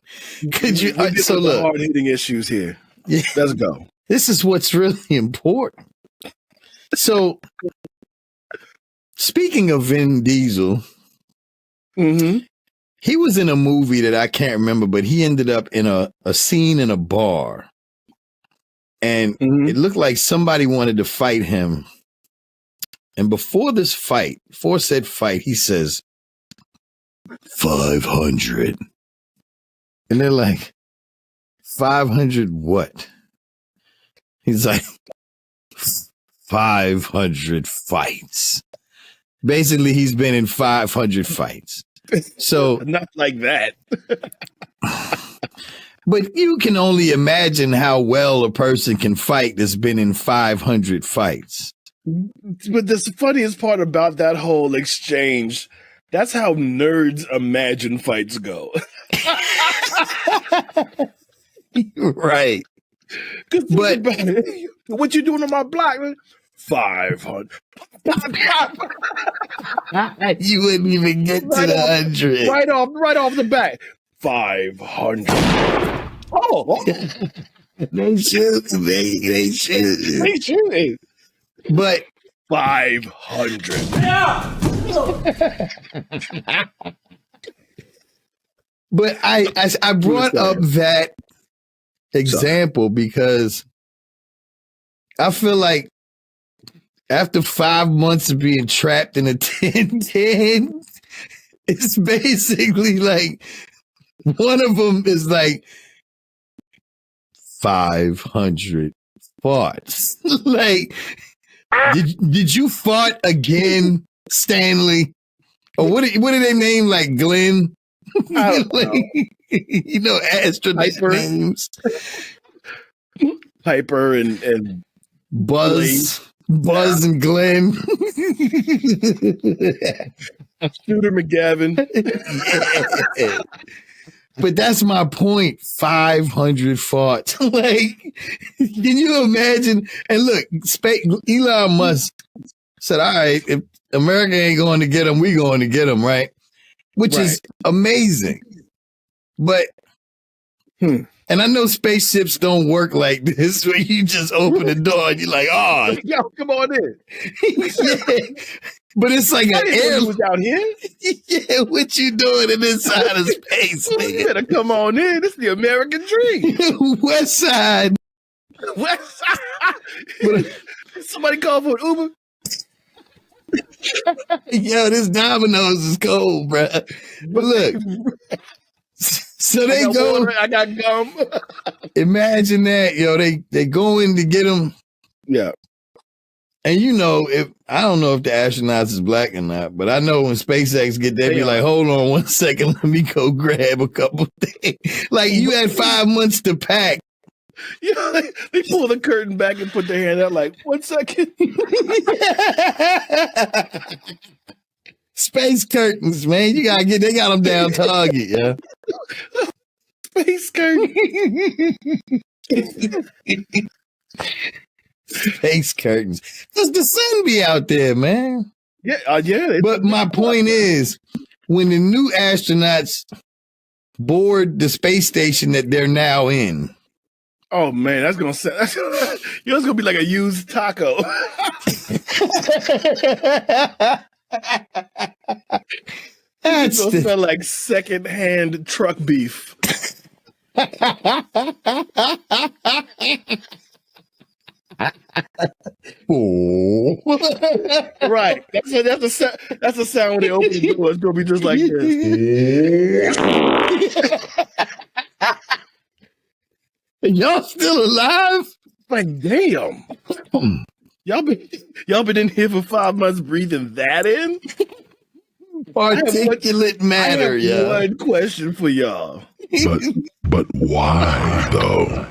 Could you? So look, hard hitting issues here. Yeah, let's go. This is what's really important. So, speaking of Vin Diesel, he was in a movie that I can't remember, but he ended up in a scene in a bar, and it looked like somebody wanted to fight him And before said fight, he says, 500. And they're like, 500 what? He's like, 500 fights. Basically, he's been in 500 fights. So not like that. But you can only imagine how well a person can fight that's been in 500 fights. But the funniest part about that whole exchange, that's how nerds imagine fights go. Right. But what you doing on my block? 500. You wouldn't even get to the 100. Right off the bat. 500. Oh. They shooting, baby. They shooting. But 500. Yeah. But I brought up that example because I feel like after 5 months of being trapped in a 10-10, it's basically like one of them is like 500 farts. Like, did you fart again, Stanley? Or what do they name, like Glenn? I don't know. You know, astronaut names. Piper and Buzz. Buzz and Glenn. Shooter McGavin. Yeah. But that's my point. 500 farts. Like, can you imagine? And look, Elon Musk said, all right, if America ain't going to get them, we going to get them, right? Which is amazing. But, and I know spaceships don't work like this, where you just open the door and you're like, oh. Yo, come on in. Yeah. But it's like an air was out here. Yeah, what you doing in this side of space, nigga? You better come on in. This is the American dream. West Side. West Side. Somebody call for an Uber. Yo, this Domino's is cold, bro. But look, so they go. Water, I got gum. Imagine that, yo. They go in to get them. Yeah. And you know, I don't know if the astronauts is black or not, but I know when SpaceX get there, be like, hold on 1 second, let me go grab a couple things. Like, you had 5 months to pack. Yeah, they pull the curtain back and put their hand out like, 1 second. Space curtains, man. They got them down target, yeah. Space curtain. Space curtains. Does the sun be out there, man? Yeah, yeah. But my point is, when the new astronauts board the space station that they're now in. Oh man, that's gonna be like a used taco. It's gonna smell like secondhand truck beef. Oh. Right. That's the sound when they open the door. It's gonna be just like this. Y'all still alive? Like, damn. Y'all been in here for 5 months breathing that in? Particulate matter, yeah. One question for y'all. But why though?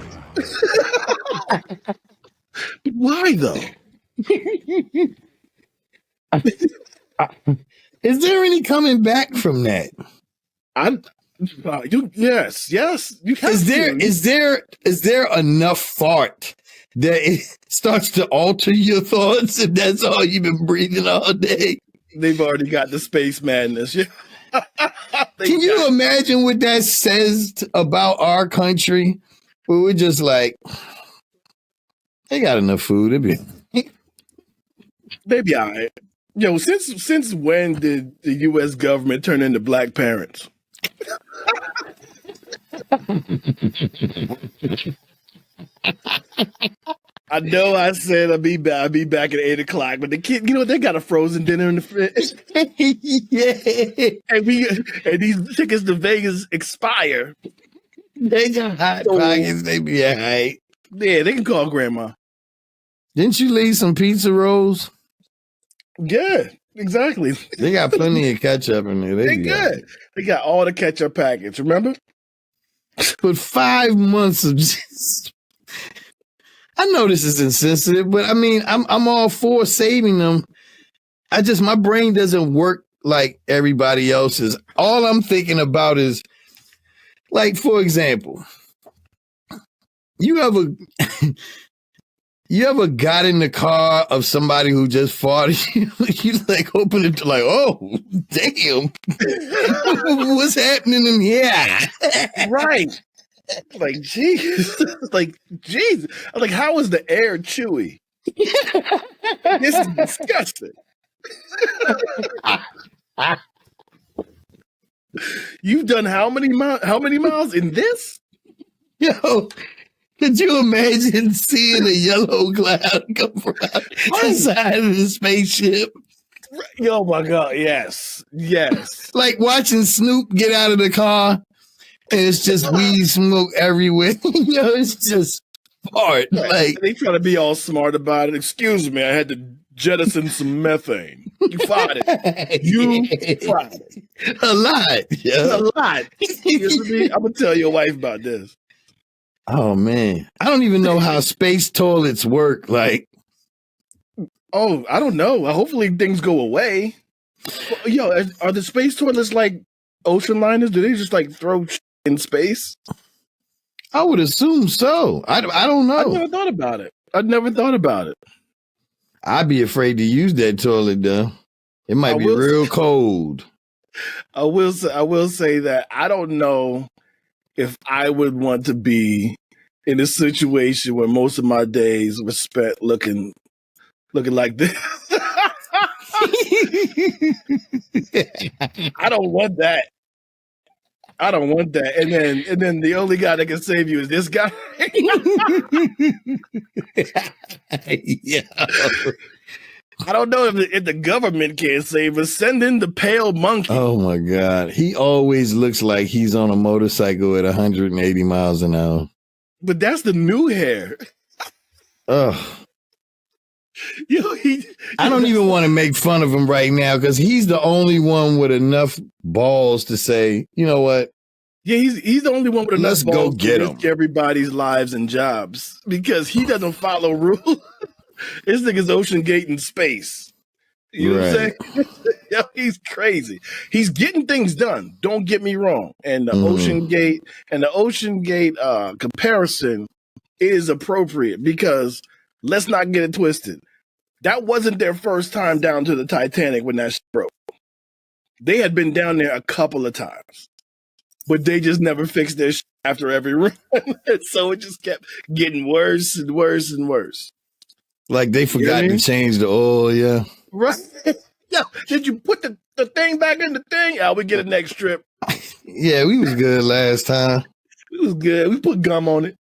Why though? Is there any coming back from that? Yes. You have is there enough fart that it starts to alter your thoughts if that's all you've been breathing all day? They've already got the space madness. Yeah. Can you imagine what that says about our country? Where we're just like, they got enough food. They be all right. Yo, since when did the U.S. government turn into black parents? I know I said I'll be back at 8:00, but the kid, they got a frozen dinner in the fridge. Yeah. And these tickets to Vegas expire. They got hot pockets. They be all right. Yeah, they can call grandma. Didn't you leave some pizza rolls? Yeah, exactly. They got plenty of ketchup in there. They good. Right. They got all the ketchup packets, remember? But 5 months of just... I know this is insensitive, but I mean, I'm all for saving them. My brain doesn't work like everybody else's. All I'm thinking about is, like, for example, you ever got in the car of somebody who just farted? You like open it to like, oh, damn. What's happening in here? Right. Like, geez. I'm like, how is the air chewy? This is disgusting. You've done how many miles in this? Yo, could you imagine seeing a yellow cloud come from inside of the spaceship? Oh my God, yes. Like watching Snoop get out of the car and it's just weed smoke everywhere. It's just fart. Like they try to be all smart about it. Excuse me, I had to jettison some methane. You farted. You farted. A lot. Yeah. A lot. I'm gonna tell your wife about this. Oh man. I don't even know how space toilets work. Like, oh, I don't know. Hopefully things go away. Yo, are the space toilets like ocean liners? Do they just like throw in space? I would assume so. I don't know. I never thought about it. I'd be afraid to use that toilet though. It might be real cold. I will say that I don't know if I would want to be in a situation where most of my days were spent looking like this. I don't want that. And then the only guy that can save you is this guy. Yeah. I don't know if the government can't save us. Send in the pale monkey. Oh my God. He always looks like he's on a motorcycle at 180 miles an hour. But that's the new hair. Ugh. I don't even want to make fun of him right now because he's the only one with enough balls to say, you know what? Yeah, he's the only one with enough balls to risk everybody's lives and jobs because he doesn't follow rules. This nigga's Ocean Gate in space. You know what I'm saying? Yo, he's crazy. He's getting things done. Don't get me wrong. And the Ocean Gate comparison is appropriate because let's not get it twisted. That wasn't their first time down to the Titanic when that shit broke. They had been down there a couple of times, but they just never fixed their shit after every run. So it just kept getting worse and worse and worse. Like they forgot to change the oil, yeah. Right. Yo, did you put the thing back in the thing? Yeah, we get a next trip. Yeah, we was good last time. We was good. We put gum on it.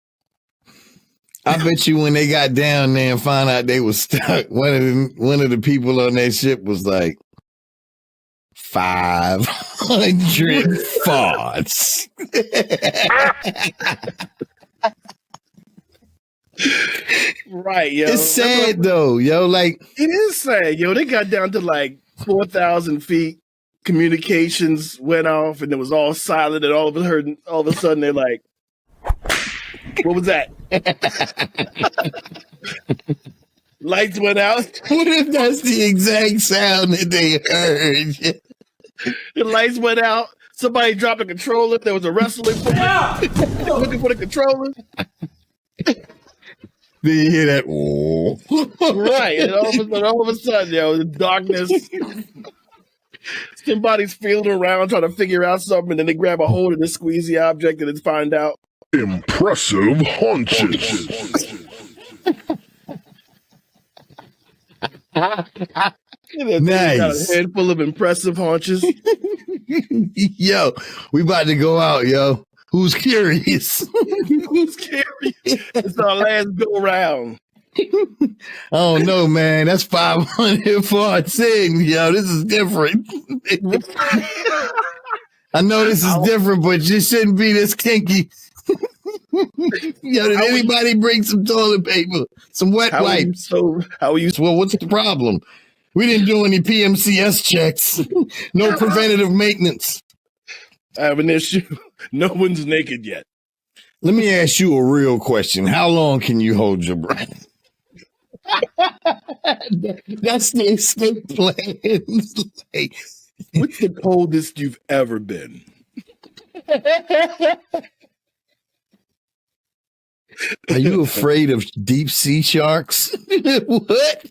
I bet you when they got down there and found out they was stuck, one of the people on that ship was like 500 farts. Right, yo. It's sad though, yo. Like it is sad, yo. They got down to like 4,000 feet. Communications went off, and it was all silent. And all of a sudden, they're like, "What was that?" Lights went out. What if that's the exact sound that they heard? The lights went out. Somebody dropped a controller. There was a wrestling looking for the controller. Then you hear that, oh. Right. And all of a sudden, yo, the darkness. Somebody's feeling around trying to figure out something, and then they grab a hold of this squeezy object and then find out. Impressive haunches. Nice. Got a head full of impressive haunches. Yo, we about to go out, yo. Who's curious? Who's curious? It's our last go round. I don't know, man. That's 500 farts in. Yo, this is different. I know this is different, but you shouldn't be this kinky. Yo, did anybody bring some toilet paper? Some wet wipes? How are you? Well, what's the problem? We didn't do any PMCS checks. No preventative maintenance. I have an issue. No one's naked yet. Let me ask you a real question. How long can you hold your breath? That's the escape plan. Like, what's the coldest you've ever been? Are you afraid of deep sea sharks? What?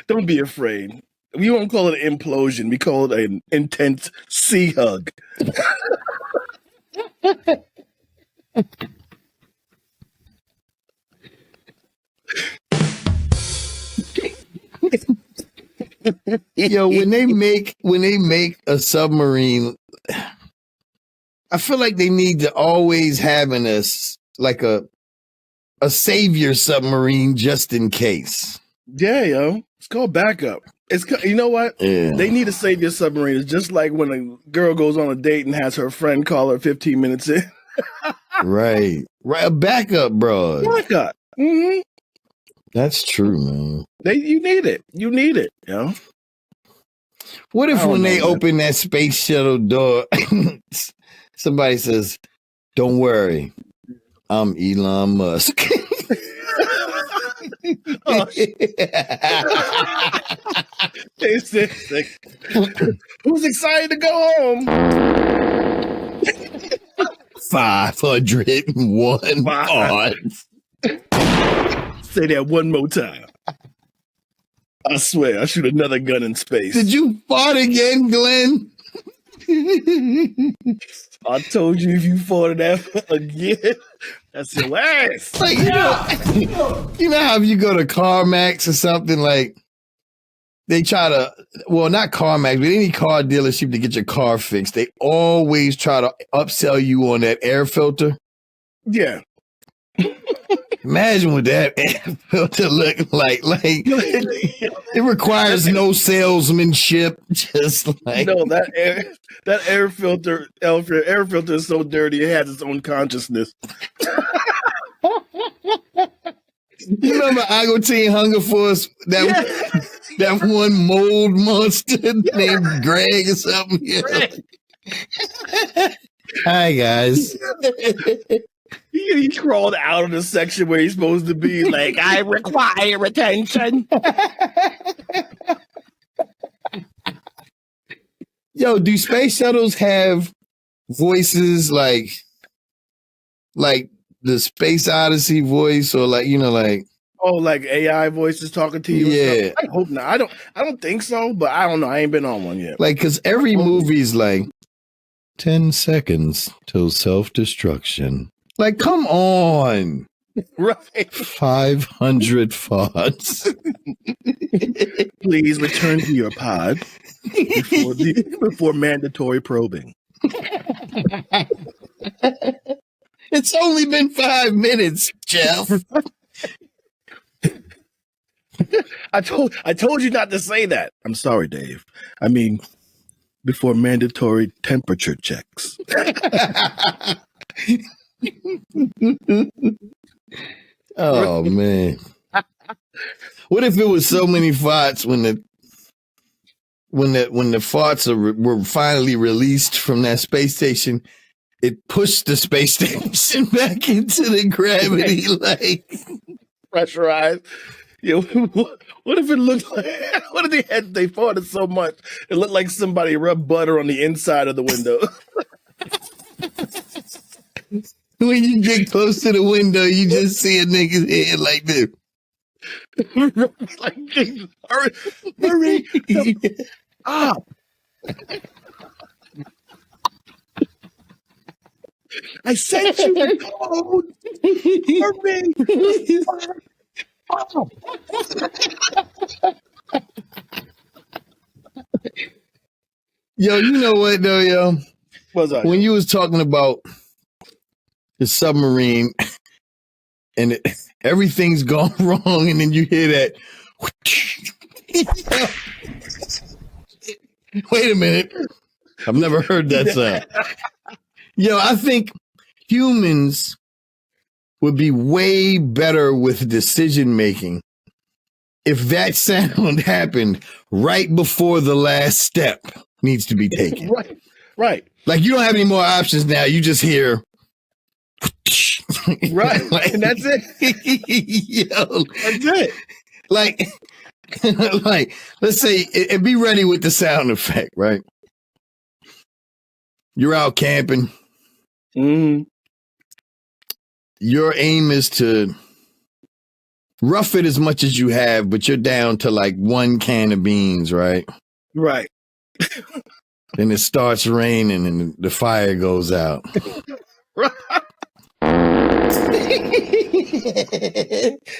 Don't be afraid. We won't call it an implosion. We call it an intense sea hug. Yo, when they make a submarine, I feel like they need to always have in us like a savior submarine just in case. Yeah, yo, it's called backup. You know what? Yeah. They need a savior submarine. It's just like when a girl goes on a date and has her friend call her 15 minutes in. Right, a backup, bro. Backup. Mm-hmm. That's true, man. You need it. You need it, yo. What if when they open that space shuttle door, somebody says, "Don't worry, I'm Elon Musk." Oh, they said, who's excited to go home? 501 odds. Say that one more time. I swear, I shoot another gun in space. Did you fart again, Glenn? I told you if you farted that again, that's your ass. Like, you know how if you go to CarMax or something, like they try to, well, not CarMax, but any car dealership to get your car fixed, they always try to upsell you on that air filter. Yeah. Imagine what that air filter look like. Like it requires no salesmanship. Just like no, that air filter is so dirty it has its own consciousness. You remember Agouti Hunger Force? That one mold monster named Greg or something. Greg. Hi guys. He crawled out of the section where he's supposed to be. Like, I require attention. Yo, do space shuttles have voices like the Space Odyssey voice, or like like AI voices talking to you? Yeah, I hope not. I don't think so, but I don't know. I ain't been on one yet. Like, because every movie's like 10 seconds till self-destruction. Like, come on. Right. 500 farts. Please return to your pod before mandatory probing. It's only been 5 minutes, Jeff. I told you not to say that. I'm sorry, Dave. I mean, before mandatory temperature checks. Oh man. What if it was so many farts when the farts were finally released from that space station, it pushed the space station back into the gravity, like pressurized. Yo, what if it looked like? What if they farted so much it looked like somebody rubbed butter on the inside of the window? When you get close to the window, you just see a nigga's head like this. Like, hurry up. I sent you the code. Yo, you know what though, yo? What's that? When you was talking about the submarine, and everything's gone wrong, and then you hear that. Wait a minute. I've never heard that sound. Yo, I think humans would be way better with decision making if that sound happened right before the last step needs to be taken. Right. Like you don't have any more options now. You just hear. Right. Like, and that's it. Yo, that's it. Like, let's say, and be ready with the sound effect, right? You're out camping. Mm-hmm. Your aim is to rough it as much as you have, but you're down to like one can of beans, right? Right. Then it starts raining and the fire goes out.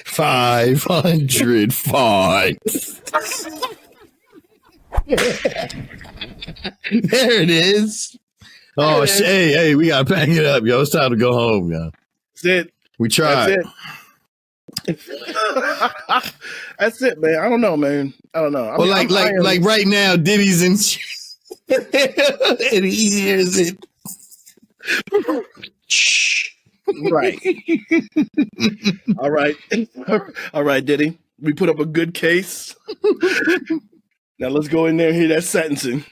505. There it is. Oh, hey, we gotta pack it up, yo. It's time to go home, yo. That's it. We tried. That's it. That's it, man. I don't know, man. I don't know. Like right now, Diddy's in and he hears it. Right. All right, Diddy. We put up a good case. Now let's go in there and hear that sentencing.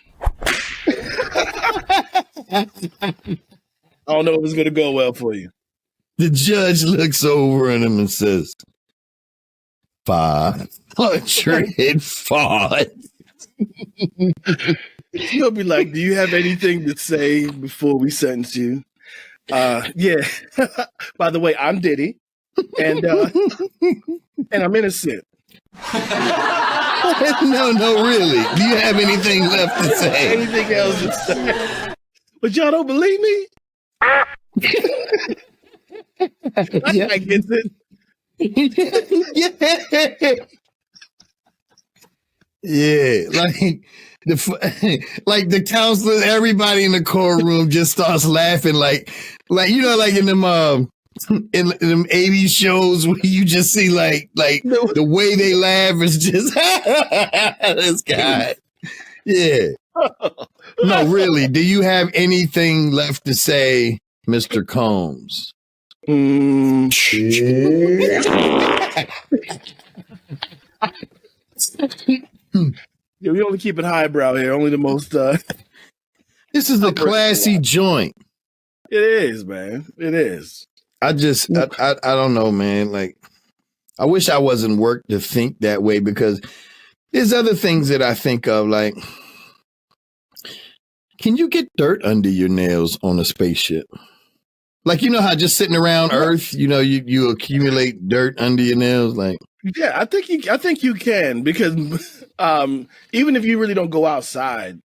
I don't know if it's going to go well for you. The judge looks over at him and says, 505. He'll be like, do you have anything to say before we sentence you? Yeah. By the way, I'm Diddy, and I'm innocent. No, really. Do you have anything left to say? Anything else to say? But y'all don't believe me? Yeah. I get it. Yeah, like the counselor, everybody in the courtroom just starts laughing, like you know, like in them in them 80s shows where you just see like the way they laugh is just this guy. Yeah. No, really. Do you have anything left to say, Mr. Combs? Yeah, we only keep it highbrow here. Only the most. This is a classy joint. It is, man. It is. I don't know, man. Like, I wish I wasn't worked to think that way, because there's other things that I think of, like, can you get dirt under your nails on a spaceship? Like, you know how just sitting around Earth, you know, you accumulate dirt under your nails, like. Yeah, I think you can, because even if you really don't go outside,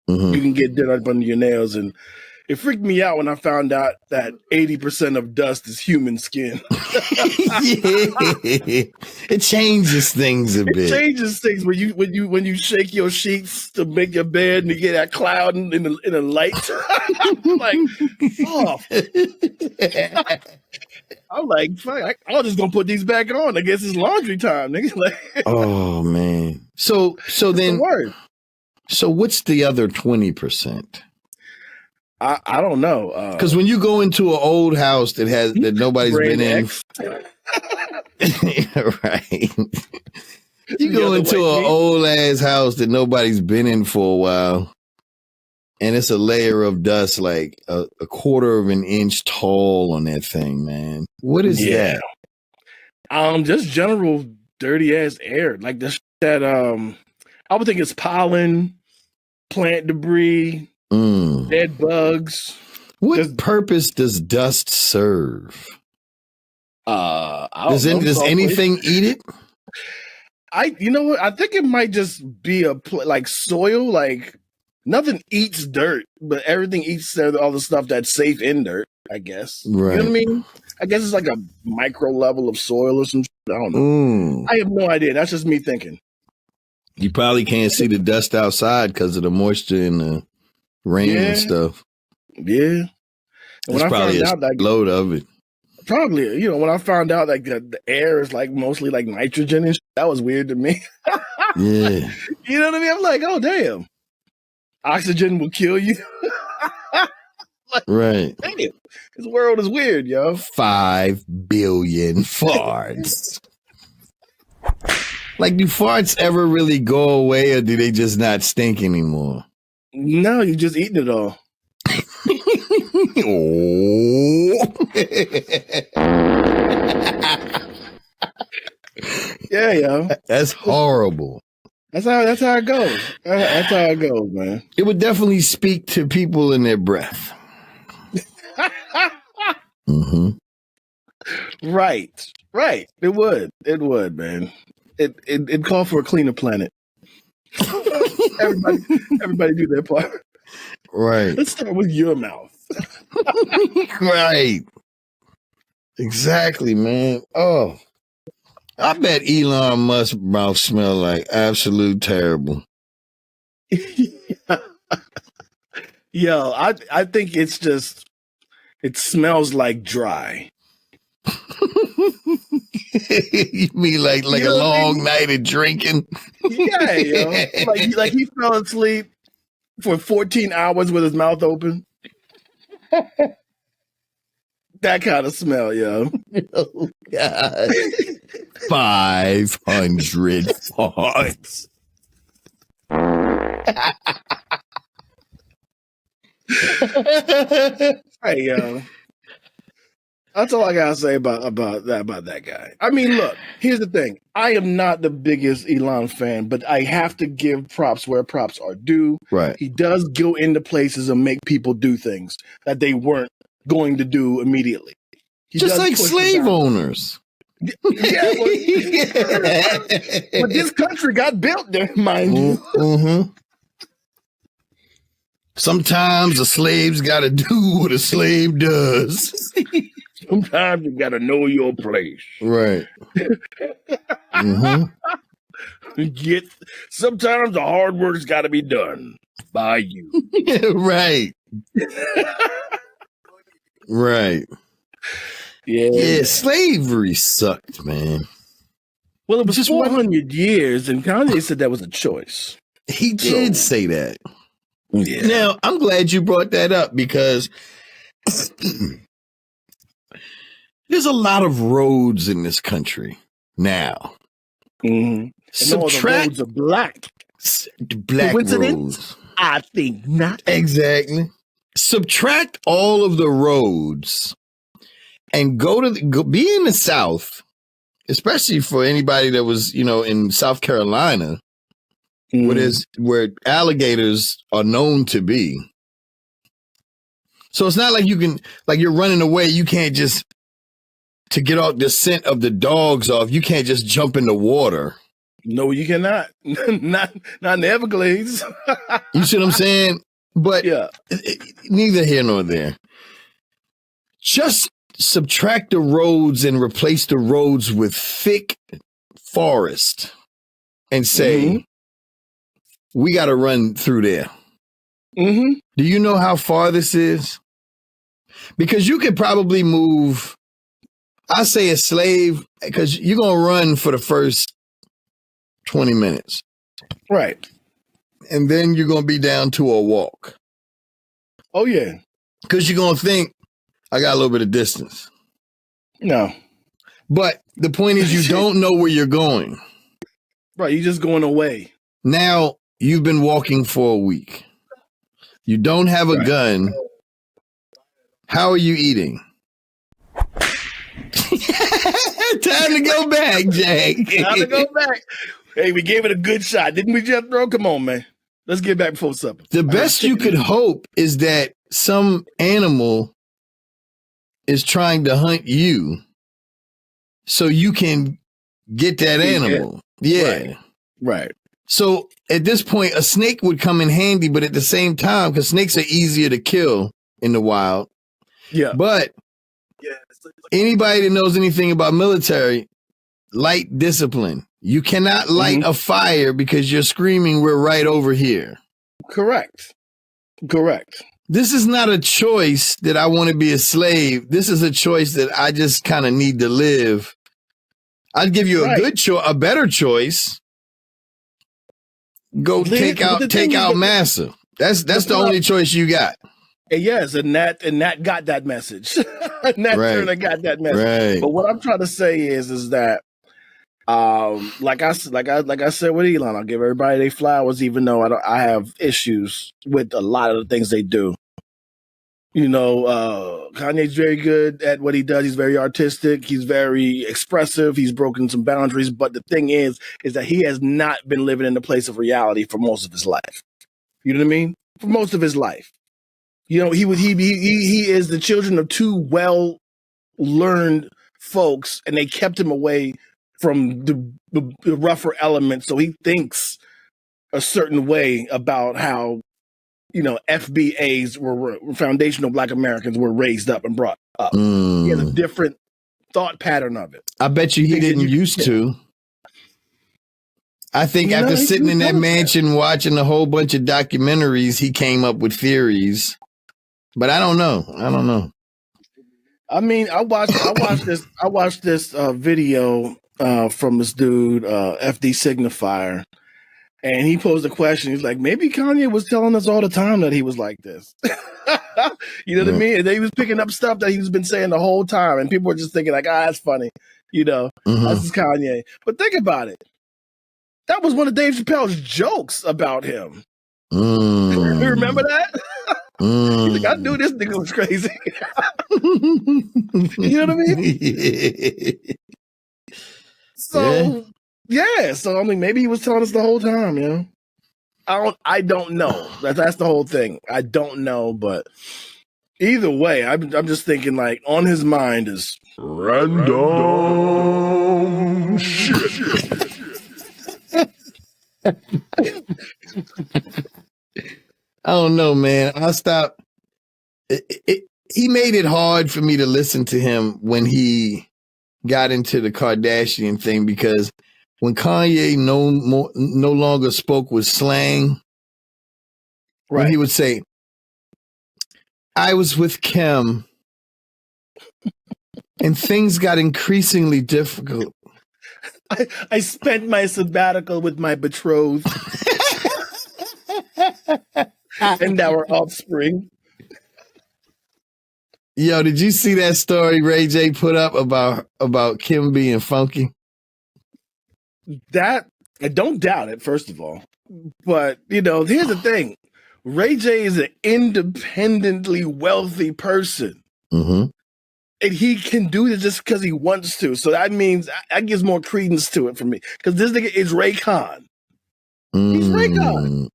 you can get dirt up under your nails. And it freaked me out when I found out that 80% of dust is human skin. Yeah. It changes things a bit. It changes things when you shake your sheets to make your bed and you get that cloud in the light. Like, oh. I'm like, fuck, I'm just gonna put these back on. I guess it's laundry time, nigga. Like, oh man. So then, so what's the other 20%? I don't know. Because when you go into an old house that nobody's been in, right? You go into an old ass house that nobody's been in for a while, and it's a layer of dust like a quarter of an inch tall on that thing, man. What is that? Just general dirty ass air, like that. I would think it's pollen, plant debris. Dead bugs. What purpose does dust serve? Does anything eat it? You know what? I think it might just be like soil. Like nothing eats dirt, but everything eats all the stuff that's safe in dirt, I guess. Right. You know what I mean? I guess it's like a micro level of soil or some shit. I don't know. I have no idea. That's just me thinking. You probably can't see the dust outside because of the moisture and the rain and stuff. Yeah. There's probably a load of it. probably, when I found out like the air is like mostly like nitrogen and shit, that was weird to me. Yeah. You know what I mean? I'm like, oh damn, oxygen will kill you. Like, right. Damn, this world is weird, yo. 5 billion farts. Like, do farts ever really go away, or do they just not stink anymore? No, you're just eating it all. Yeah, yo. That's horrible. That's how it goes. That's how it goes, man. It would definitely speak to people in their breath. Mm-hmm. Right. It would, man. It called for a cleaner planet. everybody do their part. Right. Let's start with your mouth. Right. Exactly, man. Oh, I bet Elon Musk's mouth smell like absolute terrible. Yo, I think it's just, it smells like dry. You mean like a long night of drinking? Yeah, yo. Like he fell asleep for 14 hours with his mouth open. That kind of smell, yo. Oh, God. 500 farts. Hey, yo. That's all I gotta say about that guy. I mean, look, here's the thing. I am not the biggest Elon fan, but I have to give props where props are due. Right. He does go into places and make people do things that they weren't going to do immediately. Just like slave owners. Yeah, but this country got built there, mind you. Mm-hmm. Sometimes a slave's got to do what a slave does. Sometimes you got to know your place. Right. Mm-hmm. Sometimes the hard work's got to be done by you. Right. Right. Yeah, slavery sucked, man. Well, it was just 400 years, and Kanye said that was a choice. He did say that. Yeah. Now, I'm glad you brought that up because there's a lot of roads in this country now. Mm-hmm. Subtract roads are black. Black roads. I think not. Exactly. Subtract all of the roads and be in the South, especially for anybody that was, in South Carolina, where alligators are known to be. So it's not like you're running away. You can't just, to get off the scent of the dogs off, you can't just jump in the water. No, you cannot. not in the Everglades. You see what I'm saying? But yeah, neither here nor there. Just subtract the roads and replace the roads with thick forest and say, we got to run through there. Mm-hmm. Do you know how far this is? Because you could probably move, I say a slave, because you're going to run for the first 20 minutes. Right. And then you're going to be down to a walk. Oh, yeah. Because you're going to think, I got a little bit of distance. No. But the point is, you don't know where you're going. Right. You're just going away. Now, you've been walking for a week. You don't have a gun. How are you eating? Time to go back, Jack. Time to go back. Hey, we gave it a good shot. Didn't we, Jethro? Come on, man. Let's get back before supper. The best you could hope is that some animal is trying to hunt you so you can get that animal. Yeah. Right. So at this point, a snake would come in handy, but at the same time, because snakes are easier to kill in the wild. Yeah. But anybody that knows anything about military, light discipline. You cannot light a fire because you're screaming, we're right over here. Correct. This is not a choice that I want to be a slave. This is a choice that I just kind of need to live. I'd give you a good choice, a better choice. Go take out Massa. That's the only choice you got. And yes, and Nat got that message. Nat Turner got that message. Right. But what I'm trying to say is that, like I said with Elon, I'll give everybody their flowers, even though I have issues with a lot of the things they do. You know, Kanye's very good at what he does. He's very artistic. He's very expressive. He's broken some boundaries. But the thing is that he has not been living in the place of reality for most of his life. You know what I mean? For most of his life. You know, he is the children of two well-learned folks, and they kept him away from the rougher elements. So he thinks a certain way about how, you know, FBAs were foundational Black Americans were raised up and brought up. He has a different thought pattern of it. I bet you he didn't used to. I think after sitting in that mansion watching a whole bunch of documentaries, he came up with theories. But I don't know. I mean, I watched this video from this dude, FD Signifier, and he posed a question. He's like, maybe Kanye was telling us all the time that he was like this. You know what I mean? And he was picking up stuff that he's been saying the whole time, and people were just thinking like, that's funny. You know, this is Kanye. But think about it. That was one of Dave Chappelle's jokes about him. You remember that? He's like, I knew this nigga was crazy. You know what I mean? So, so I mean, maybe he was telling us the whole time, you know? I don't know. That's the whole thing. I don't know, but either way, I'm just thinking like on his mind is random shit. I don't know, man. I'll stop. He made it hard for me to listen to him when he got into the Kardashian thing, because when Kanye no longer spoke with slang, when he would say, I was with Kim and things got increasingly difficult. I spent my sabbatical with my betrothed and our offspring. Yo, did you see that story Ray J put up about Kim being funky? That, I don't doubt it, first of all. But, you know, here's the thing. Ray J is an independently wealthy person. Mm-hmm. And he can do this just because he wants to. So that means, that gives more credence to it for me. Because this nigga is Ray Khan. He's Ray Khan.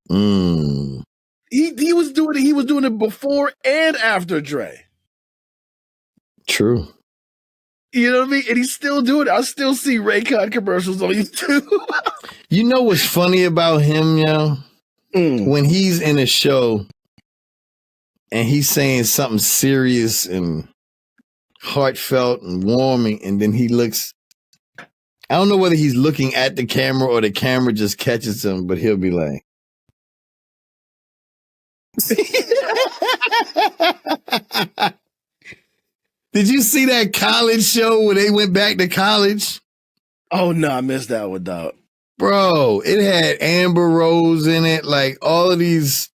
He was doing it before and after Dre. True. You know what I mean? And he's still doing it. I still see Ray Khan commercials on YouTube. You know what's funny about him, yo? When he's in a show and he's saying something serious and heartfelt and warming, and then he looks, I don't know whether he's looking at the camera or the camera just catches him, but he'll be like, did you see that college show where they went back to college? Oh no, I missed that one, dog. Bro, it had Amber Rose in it, like all of these,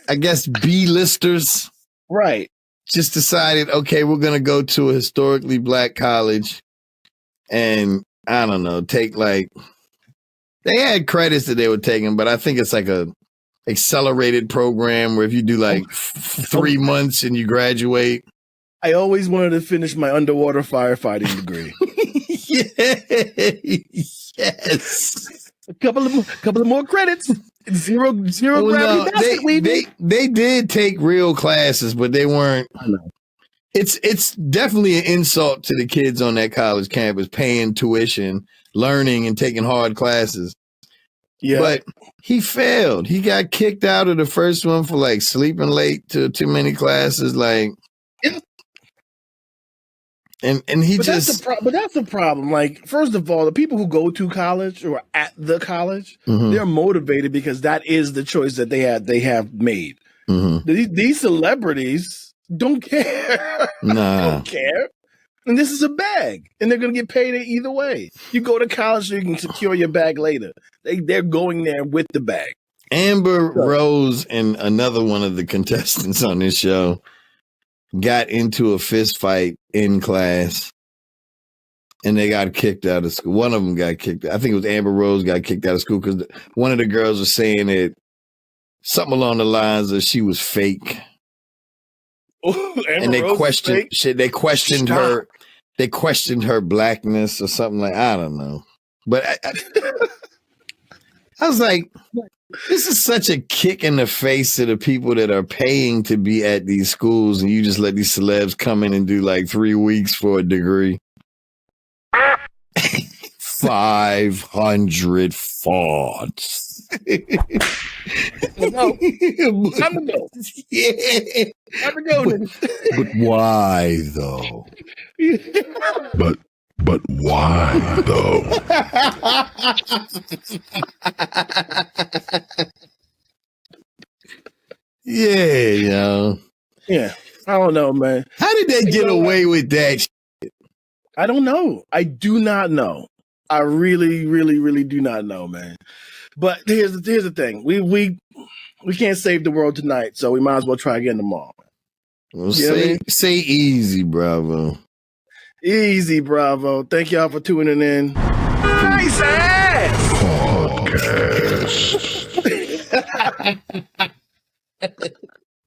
I guess, B-listers. Right. Just decided, okay, we're going to go to a historically Black college and, I don't know, take like, they had credits that they were taking, but I think it's like a accelerated program where if you do like 3 months and you graduate. I always wanted to finish my underwater firefighting degree. Yes. A couple of more credits. Zero gravity basket weaving. They did take real classes, but they weren't. I know. It's definitely an insult to the kids on that college campus paying tuition, learning, and taking hard classes. Yeah. But he failed. He got kicked out of the first one for like sleeping late to too many classes. Like, and he but just. But that's the problem. Like, first of all, the people who go to college or at the college, they're motivated because that is the choice that they have made. These celebrities don't care. Nah. Don't care. And this is a bag, and they're going to get paid either way. You go to college so you can secure your bag later. They're going there with the bag. Amber Rose and another one of the contestants on this show got into a fist fight in class, and they got kicked out of school. One of them got kicked. I think it was Amber Rose got kicked out of school because one of the girls was saying that something along the lines of she was fake. And they questioned her. They questioned her blackness or something like, I don't know. But I was like, this is such a kick in the face to the people that are paying to be at these schools, and you just let these celebs come in and do like 3 weeks for a degree. 500 fonts. No. Time to go. Yeah. Time to go. But why though? But why though? Yeah, yo. Yeah. I don't know, man. How did they get away with that shit? I don't know. I do not know. I really, really, really do not know, man. But here's the thing. We can't save the world tonight, so we might as well try again tomorrow. Well, say easy, Bravo. Easy, Bravo. Thank y'all for tuning in. Nice ass! Podcast.